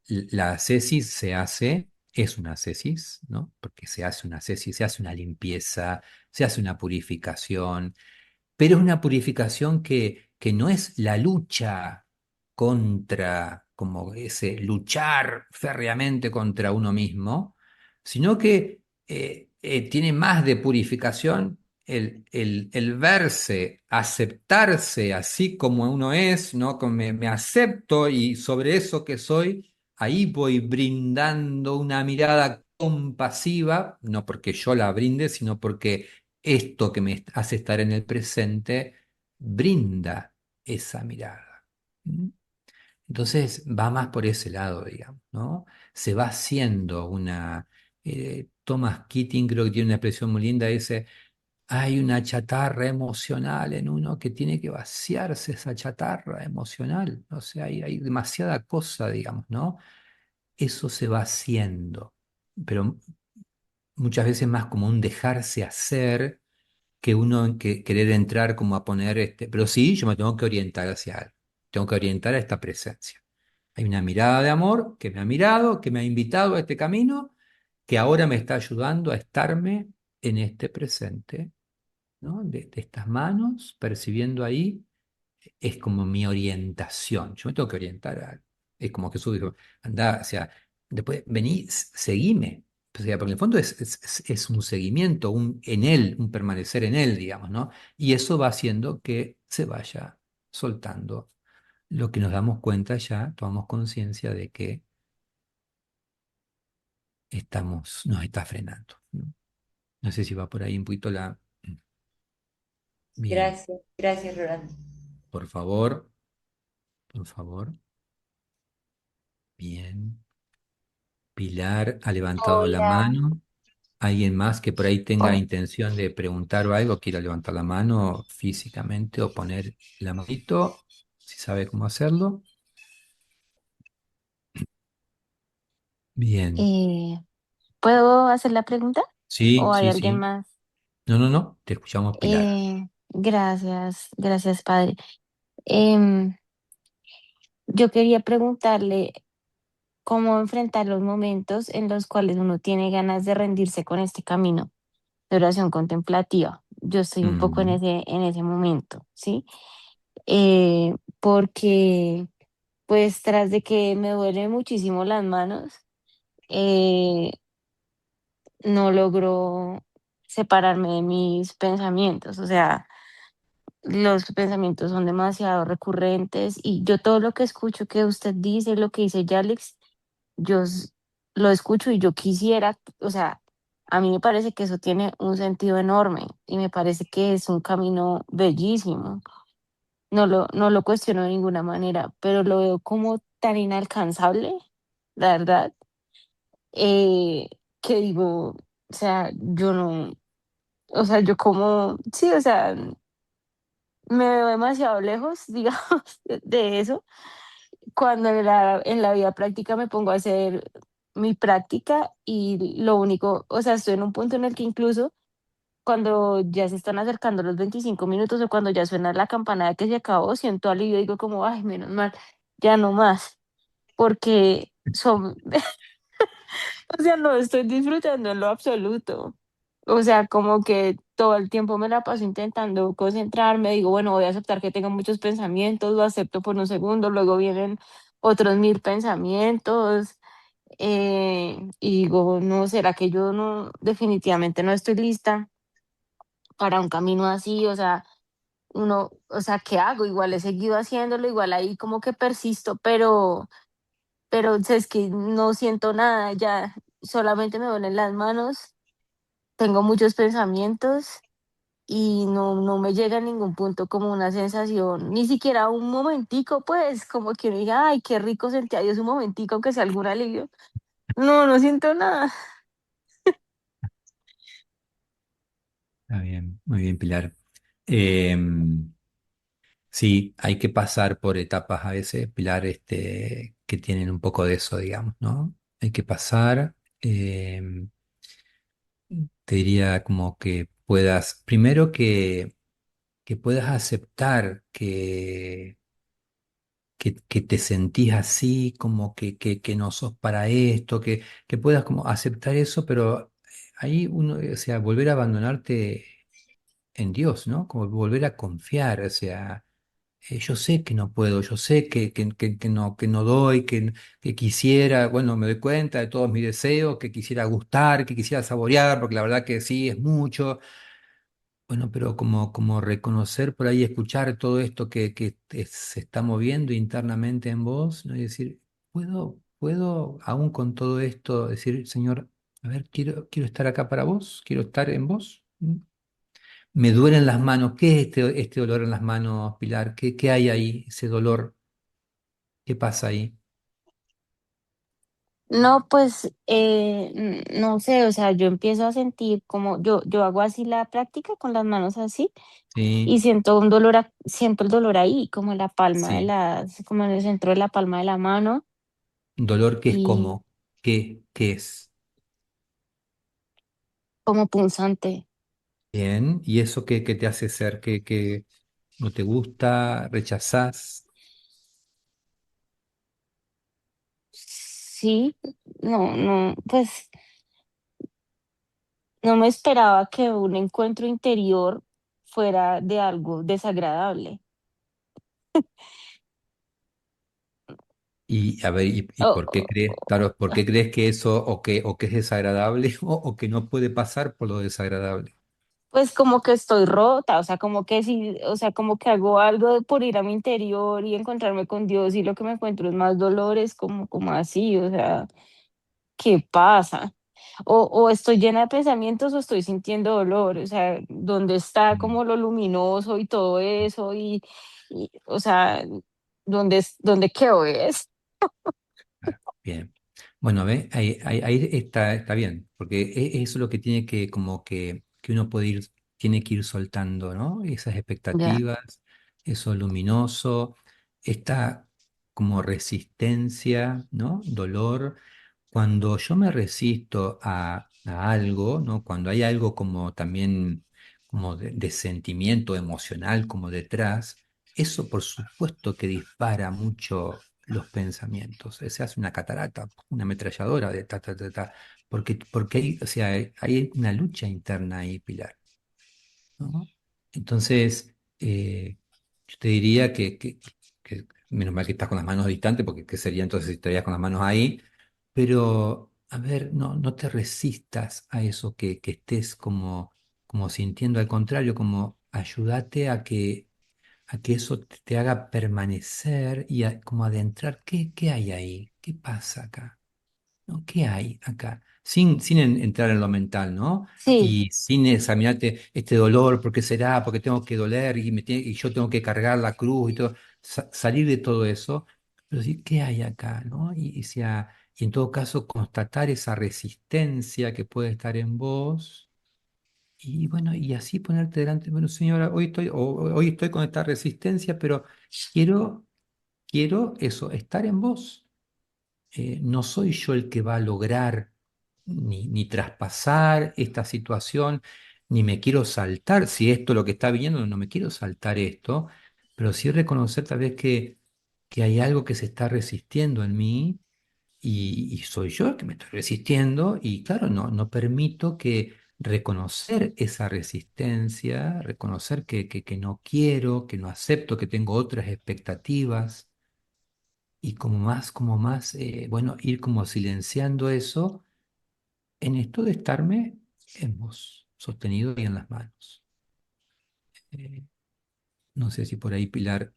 la ascesis, se hace, es una ascesis, ¿no? Porque se hace una ascesis, se hace una limpieza, se hace una purificación, pero es una purificación que no es la lucha contra, como ese luchar férreamente contra uno mismo, sino que tiene más de purificación el verse, aceptarse así como uno es, ¿no? Como me acepto y sobre eso que soy, ahí voy brindando una mirada compasiva, no porque yo la brinde, sino porque esto que me hace estar en el presente brinda esa mirada. ¿Mm? Entonces va más por ese lado, digamos, ¿no? Se va haciendo una... Thomas Keating creo que tiene una expresión muy linda, dice, hay una chatarra emocional en uno que tiene que vaciarse esa chatarra emocional. O sea, hay demasiada cosa, digamos, ¿no? Eso se va haciendo, pero muchas veces más como un dejarse hacer que uno querer entrar como a poner pero sí, yo me tengo que orientar hacia algo, tengo que orientar a esta presencia. Hay una mirada de amor que me ha mirado, que me ha invitado a este camino, que ahora me está ayudando a estarme en este presente, ¿no? De estas manos, percibiendo ahí, es como mi orientación. Yo me tengo que orientar a, es como Jesús dijo, anda, o sea, después vení, seguime. O sea, porque en el fondo es un seguimiento, un en él, un permanecer en él, digamos, ¿no? Y eso va haciendo que se vaya soltando lo que nos damos cuenta ya, tomamos conciencia de que nos está frenando, ¿no? No sé si va por ahí un poquito la... Bien, Gracias, gracias, Rolando. por favor, por favor. Bien. Pilar ha levantado la Hola. mano. ¿Alguien más que por ahí tenga Oh, intención de preguntar o algo, quiera levantar la mano físicamente o poner la manito, si sabe cómo hacerlo? Bien. eh, ¿Puedo hacer la pregunta? Sí, ¿O hay sí, alguien sí. más? No, no, no. Te escuchamos, Pilar. Gracias, gracias, padre. Em, yo quería preguntarle cómo enfrentar los momentos en los cuales uno tiene ganas de rendirse con este camino de oración contemplativa. Yo estoy un poco Mm, en ese momento, ¿sí? Porque, pues, tras de que me duelen muchísimo las manos, eh, no logro separarme de mis pensamientos. O sea, los pensamientos son demasiado recurrentes y yo todo lo que escucho que usted dice, lo que dice Yalix, yo lo escucho y yo quisiera, o sea, a mí me parece que eso tiene un sentido enorme y me parece que es un camino bellísimo. No lo cuestiono de ninguna manera, pero lo veo como tan inalcanzable, la verdad, eh, que digo, o sea, yo no, o sea, yo como, sí, o sea, me veo demasiado lejos, digamos, de eso. Cuando en la vida práctica me pongo a hacer mi práctica y lo único, o sea, estoy en un punto en el que incluso cuando ya se están acercando los 25 minutos o cuando ya suena la campanada que se acabó, siento alivio, digo como, ay, menos mal, ya no más, porque son, o sea, no estoy disfrutando en lo absoluto. O sea, como que todo el tiempo me la paso intentando concentrarme, digo, bueno, voy a aceptar que tengo muchos pensamientos, lo acepto por un segundo, luego vienen otros 1000 pensamientos, y digo, no, ¿será que yo no, definitivamente no estoy lista para un camino así? O sea, uno, o sea, ¿qué hago? Igual he seguido haciéndolo, igual ahí como que persisto, pero o sea, es que no siento nada, ya solamente me duelen las manos, tengo muchos pensamientos y no me llega a ningún punto como una sensación, ni siquiera un momentico, pues, como que uno diga, ay, qué rico sentía Dios un momentico, aunque sea algún alivio. No, no siento nada. está bien, muy bien, Pilar. Em, sí, hay que pasar por etapas a veces, Pilar, que tienen un poco de eso, digamos, ¿no? Hay que pasar. Te diría como que puedas, primero que puedas aceptar que que te sentís así, como que no sos para esto, que puedas como aceptar eso, pero ahí uno, o sea, volver a abandonarte en Dios, ¿no? Como volver a confiar, o sea, yo sé que no puedo, yo sé que no doy, que quisiera, bueno, me doy cuenta de todos mis deseos, que quisiera gustar, que quisiera saborear, porque la verdad que sí, es mucho. Bueno, pero como reconocer por ahí, escuchar todo esto se está moviendo internamente en vos, ¿no? Y decir, puedo, aún con todo esto, decir, Señor, a ver, quiero estar acá para vos, quiero estar en vos. Me duelen las manos. ¿Qué es este dolor en las manos, Pilar? ¿Qué hay ahí? Ese dolor, ¿qué pasa ahí? No, pues no sé, o sea, yo empiezo a sentir como yo hago así la práctica con las manos así y Sí, siento siento el dolor ahí, como en la palma sí. como en el centro de la palma de la mano Dolor que es y como, ¿qué es? como punzante. Bien, ¿y eso qué te hace ser? ¿Que no te gusta, rechazás? Sí, no, pues no me esperaba que un encuentro interior fuera de algo desagradable. Y a ver, ¿y O- por qué crees? Claro, ¿por qué crees que eso o que es desagradable o que no puede pasar por lo desagradable? Pues como que estoy rota, o sea, como que sí, o sea, como que hago algo por ir a mi interior y encontrarme con Dios y lo que me encuentro es más dolores, como así, o sea, ¿qué pasa? O estoy llena de pensamientos o estoy sintiendo dolor, o sea, ¿dónde está Mm. como lo luminoso y todo eso? O sea, ¿dónde quedó es? Ah, bien. Bueno, ve, ahí está bien, porque eso es lo que tiene que, como que uno tiene que ir soltando, ¿no? Esas Ya, expectativas, eso luminoso, esta como resistencia, ¿no? Dolor. Cuando yo me resisto a algo, ¿no? Cuando hay algo como también como de sentimiento emocional como detrás, eso por supuesto que dispara mucho los pensamientos. Se hace una catarata, una ametralladora de ta, ta, ta, ta, porque hay, o sea, hay una lucha interna ahí, Pilar, ¿no? Entonces, yo te diría que menos mal que estás con las manos distantes, porque ¿qué sería entonces si estarías con las manos ahí? Pero, a ver, no te resistas a eso que estés como sintiendo, al contrario, como ayúdate a que eso te haga permanecer y como adentrar, ¿qué hay ahí? ¿Qué pasa acá? ¿No? ¿Qué hay acá? Sin entrar en lo mental, ¿no? sí, Y sin examinarte este dolor, ¿por qué será? ¿Por qué tengo que doler? Y yo tengo que cargar la cruz y todo. Salir de todo eso, pero decir, ¿qué hay acá? ¿No? Y en todo caso, constatar esa resistencia que puede estar en vos. Y bueno, y así ponerte delante, bueno, señora, hoy estoy con esta resistencia, pero quiero, quiero eso, estar en vos. No soy yo el que va a lograr ni traspasar esta situación, ni me quiero saltar, si esto es lo que está viniendo, no me quiero saltar esto, pero sí reconocer tal vez que hay algo que se está resistiendo en mí y soy yo el que me estoy resistiendo y claro, no permito que reconocer esa resistencia, reconocer que no quiero, que no acepto, que tengo otras expectativas y como más, bueno, ir como silenciando eso en esto de estarme en vos, sostenido y en las manos. Eh, no sé si por ahí, Pilar,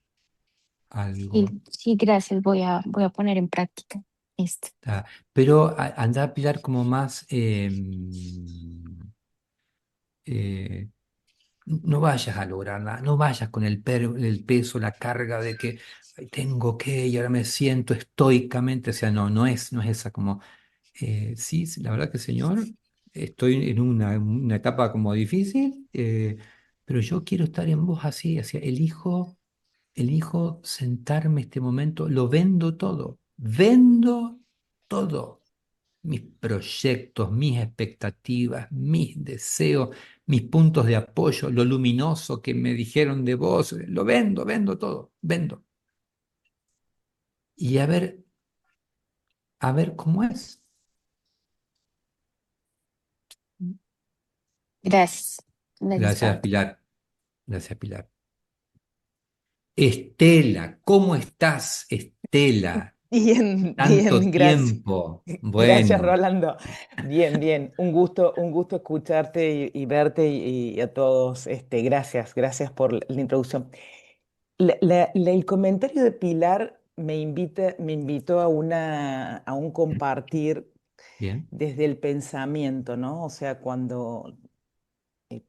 sí, algo. sí, gracias, voy a poner en práctica esto. Pero anda, Pilar, como más, eh, no vayas a lograrla, no vayas con el peso, la carga de que "Ay, tengo que y ahora me siento estoicamente", o sea, no es esa como, sí, sí, la verdad que Señor, estoy en una etapa como difícil, pero yo quiero estar en vos así, elijo sentarme este momento, lo vendo todo mis proyectos, mis expectativas, mis deseos, mis puntos de apoyo, lo luminoso que me dijeron de vos, lo vendo todo, vendo. y a ver cómo es. Gracias. Gracias, Gracias, Pablo. Pilar. Gracias, Pilar. Estela, ¿cómo estás, Estela? Bien, Tanto bien, gracias. tiempo. Gracias, Bueno, Rolando. Bien, bien. Un gusto escucharte y verte y a todos. Gracias por la introducción. El comentario de Pilar me invitó a a un compartir bien. desde el pensamiento, ¿no? O sea, cuando eh,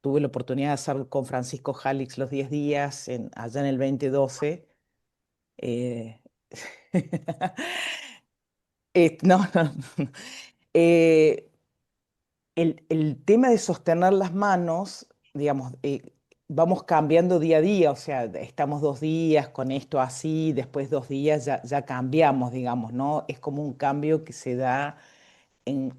tuve la oportunidad de hacer con Francisco Jalix los 10 días allá en el 2012. eh, no, no. Eh, el tema de sostener las manos, digamos, vamos cambiando día a día, o sea, estamos 2 días con esto así, después 2 días ya cambiamos, digamos, ¿no? Es como un cambio que se da en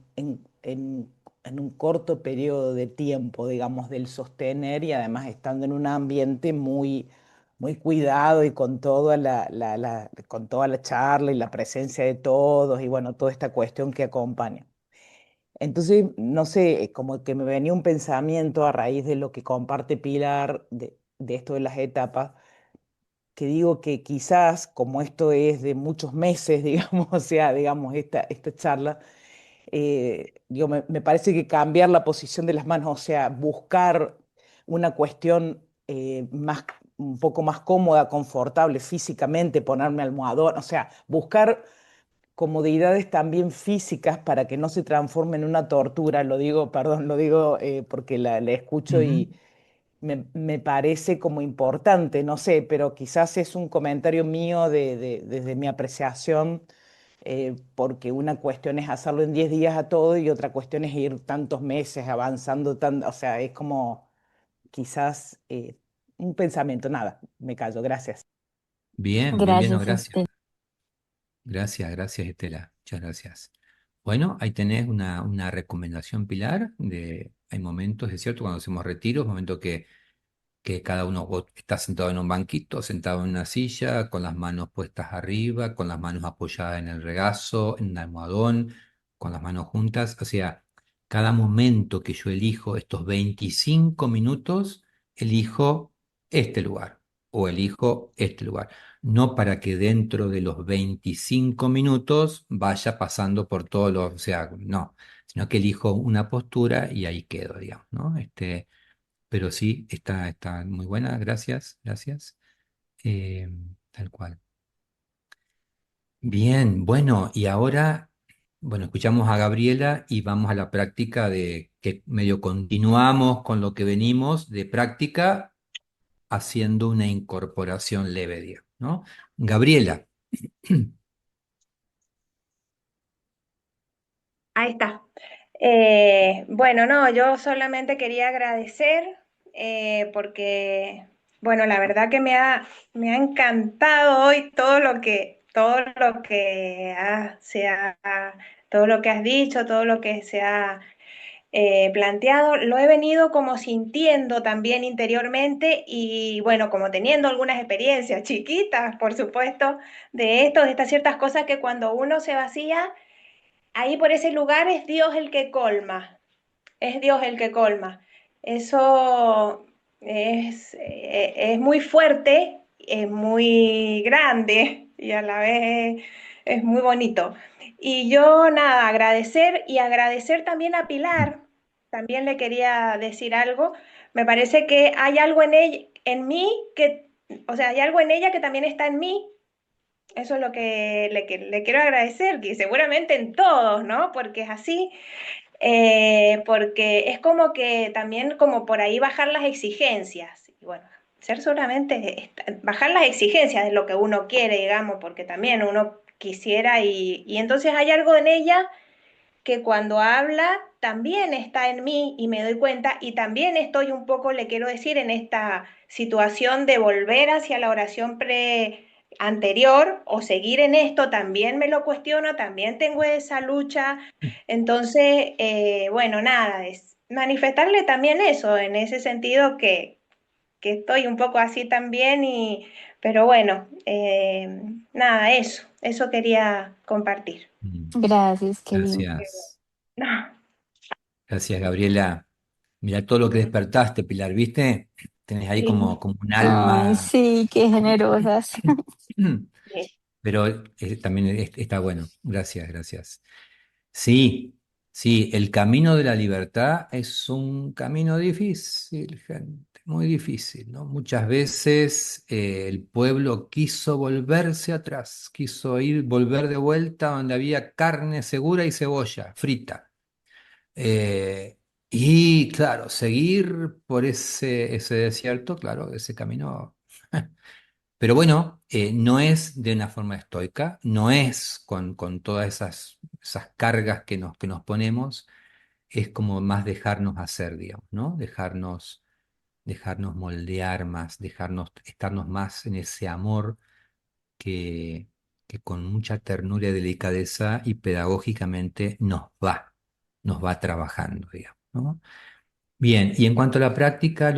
un corto periodo de tiempo, digamos, del sostener y además estando en un ambiente muy cuidado y con con toda la charla y la presencia de todos y bueno, toda esta cuestión que acompaña. Entonces, no sé, como que me venía un pensamiento a raíz de lo que comparte Pilar de esto de las etapas, que digo que quizás, como esto es de muchos meses, digamos, o sea, digamos, esta charla, digo, me parece que cambiar la posición de las manos, o sea, buscar una cuestión un poco más cómoda, confortable físicamente, ponerme almohadón, o sea, buscar comodidades también físicas para que no se transforme en una tortura, lo digo, perdón, lo digo porque la escucho Ujú. y me parece como importante, no sé, pero quizás es un comentario mío desde mi apreciación, porque una cuestión es hacerlo en 10 días a todo y otra cuestión es ir tantos meses avanzando, o sea, es como quizás un pensamiento, nada, me callo, gracias. Bien, bien, bien, no, Gracias, gracias. Estela. Gracias, gracias, Estela. Muchas gracias. Bueno, ahí tenés una recomendación, Pilar, hay momentos, es cierto, cuando hacemos retiros, momentos que cada uno vos estás sentado en un banquito, sentado en una silla, con las manos puestas arriba, con las manos apoyadas en el regazo, en el almohadón, con las manos juntas. O sea, cada momento que yo elijo estos 25 minutos, elijo este lugar o elijo este lugar. No para que dentro de los 25 minutos vaya pasando por todos los, o sea, no, sino que elijo una postura y ahí quedo, digamos, ¿no? Pero sí, está muy buena, gracias, gracias. Eh, Tal cual. Bien, bueno, y ahora, bueno, escuchamos a Gabriela y vamos a la práctica de que medio continuamos con lo que venimos de práctica haciendo una incorporación leve, digamos, ¿no? Gabriela. Ahí está. Bueno, no, yo solamente quería agradecer porque, bueno, la verdad que me ha encantado hoy todo lo que todo lo que has dicho, todo lo que se ha planteado. Lo he venido como sintiendo también interiormente y, bueno, como teniendo algunas experiencias chiquitas, por supuesto, de estas ciertas cosas que cuando uno se vacía ahí por ese lugar es Dios el que colma, es Dios el que colma. Eso es muy fuerte, es muy grande y a la vez es muy bonito. Y yo nada, agradecer y agradecer también a Pilar, también le quería decir algo. Me parece que hay algo en ella, en mí que, o sea, hay algo en ella que también está en mí. Eso es lo que le quiero agradecer, que seguramente en todos, ¿no? Porque es así, porque es como que también como por ahí bajar las exigencias. Y bueno, ser solamente bajar las exigencias de lo que uno quiere, digamos, porque también uno quisiera y entonces hay algo en ella que cuando habla también está en mí y me doy cuenta y también estoy un poco, le quiero decir, en esta situación de volver hacia la oración anterior o seguir en esto, también me lo cuestiono, también tengo esa lucha. Entonces, bueno, nada, es manifestarle también eso, en ese sentido que estoy un poco así también, pero bueno, nada, eso quería compartir. Gracias, qué lindo. Gracias, gracias, Gabriela. Mira todo lo que despertaste, Pilar, ¿viste? Tenés ahí Sí, como un Ay, alma. sí, qué generosas. Pero también está bueno. Gracias, gracias. Sí, sí, el camino de la libertad es un camino difícil, gente, muy difícil, ¿no? Muchas veces el pueblo quiso volverse atrás, quiso volver de vuelta donde había carne segura y cebolla frita. Eh, y claro, seguir por ese desierto, claro, ese camino. Pero bueno, no es de una forma estoica, no es con todas esas cargas que nos ponemos, es como más dejarnos hacer, digamos, ¿no? Dejarnos moldear más, estarnos más en ese amor que, que con mucha ternura y delicadeza y pedagógicamente nos va trabajando, digamos, ¿no? Bien, y en cuanto a la práctica,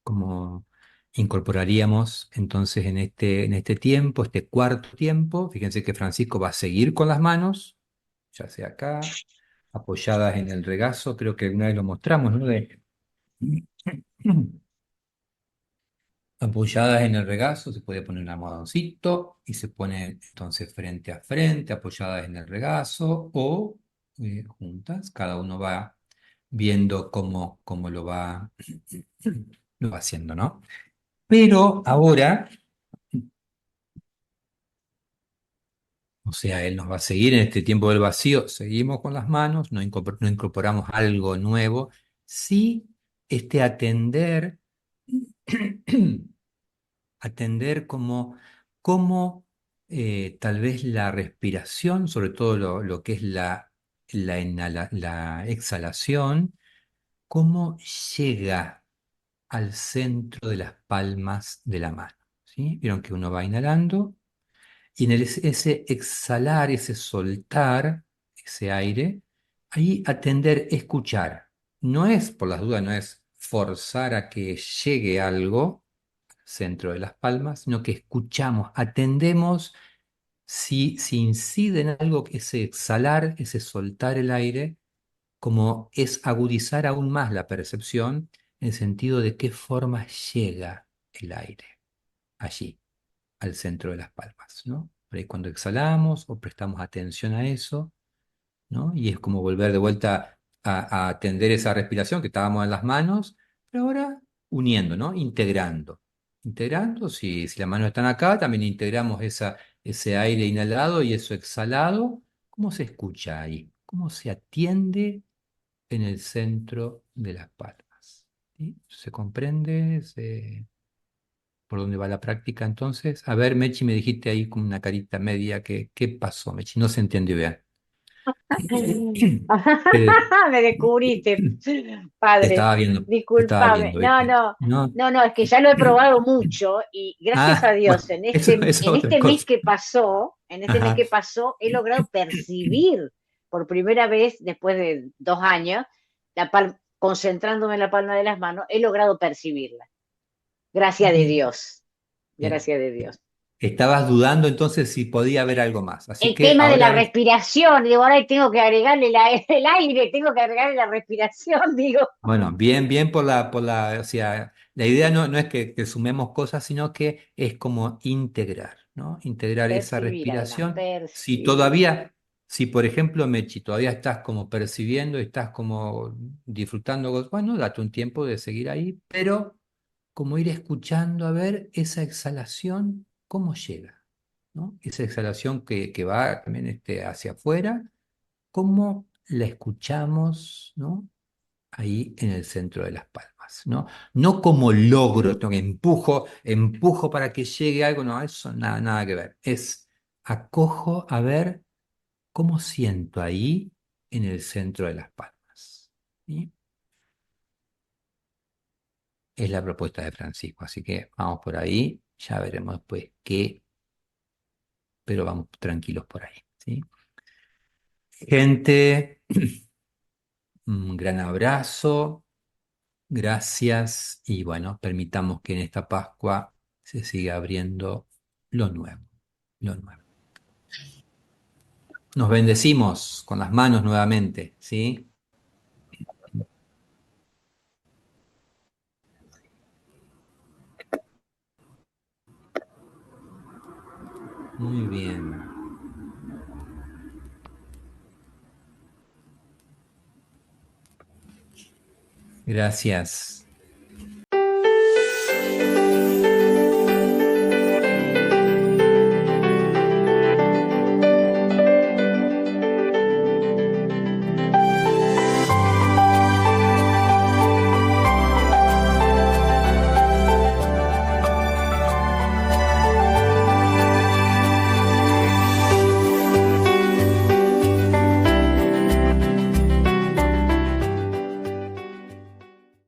como incorporaríamos entonces en este tiempo, este cuarto tiempo, fíjense que Francisco va a seguir con las manos, ya sea acá, apoyadas en el regazo, creo que alguna vez lo mostramos, ¿no? Apoyadas en el regazo, se puede poner un almohadoncito y se pone entonces frente a frente, apoyadas en el regazo o juntas. Cada uno va viendo cómo lo va haciendo, ¿no? Pero ahora, o sea, él nos va a seguir en este tiempo del vacío, seguimos con las manos, no incorporamos algo nuevo, sí atender. Atender cómo tal vez la respiración, sobre todo lo que es la exhalación, cómo llega al centro de las palmas de la mano. ¿Sí? Vieron que uno va inhalando y en ese exhalar, ese soltar, ese aire, ahí atender, escuchar. No es, por las dudas, no es forzar a que llegue algo centro de las palmas, sino que escuchamos, atendemos si incide en algo que ese exhalar, ese soltar el aire, como es agudizar aún más la percepción en el sentido de qué forma llega el aire allí, al centro de las palmas, ¿no? Por ahí cuando exhalamos o prestamos atención a eso, ¿no? Y es como volver de vuelta a atender esa respiración que estábamos en las manos, pero ahora uniendo, ¿no? Integrando. Integrando, si las manos están acá, también integramos ese aire inhalado y eso exhalado. ¿Cómo se escucha ahí? ¿Cómo se atiende en el centro de las palmas? ¿Sí? ¿Se comprende? ¿Por dónde va la práctica entonces? A ver, Mechi, me dijiste ahí con una carita media que, ¿qué pasó, Mechi? No se entendió bien. Te, Me descubriste, te padre. estaba viendo, te estaba Discúlpame. viendo, No, ¿viste? no, No. no, no, es que ya lo he probado mucho y gracias a Bueno, Dios eso es en otra este mes cosa. que pasó, Ajá. he logrado percibir por primera vez después de 2 años, concentrándome en la palma de las manos, he logrado percibirla. Gracias de Bien, Dios. bien. Gracias de Dios. Estabas dudando entonces si podía haber algo más. Así El que tema de la ahora, respiración, digo, ahora tengo que agregarle el aire, tengo que agregarle la respiración, digo. bueno, bien, bien o sea, la idea no es que sumemos cosas, sino que es como integrar, ¿no? Integrar esa Percibir, además, respiración. Si percibir. todavía, si por ejemplo, Mechi, todavía estás como percibiendo, estás como disfrutando, bueno, date un tiempo de seguir ahí, pero como ir escuchando a ver esa exhalación, cómo llega, ¿no? Esa exhalación que va también hacia afuera, cómo la escuchamos, ¿no? Ahí en el centro de las palmas, ¿no? No como logro, que empujo para que llegue algo, no, eso nada, nada que ver. Es acojo a ver cómo siento ahí en el centro de las palmas. ¿Sí? Es la propuesta de Francisco, así que vamos por ahí, ya veremos después qué, pero vamos tranquilos por ahí, ¿sí? Gente, un gran abrazo. Gracias y bueno, permitamos que en esta Pascua se siga abriendo lo nuevo, lo nuevo. Nos bendecimos con las manos nuevamente, ¿sí? Muy bien. Gracias.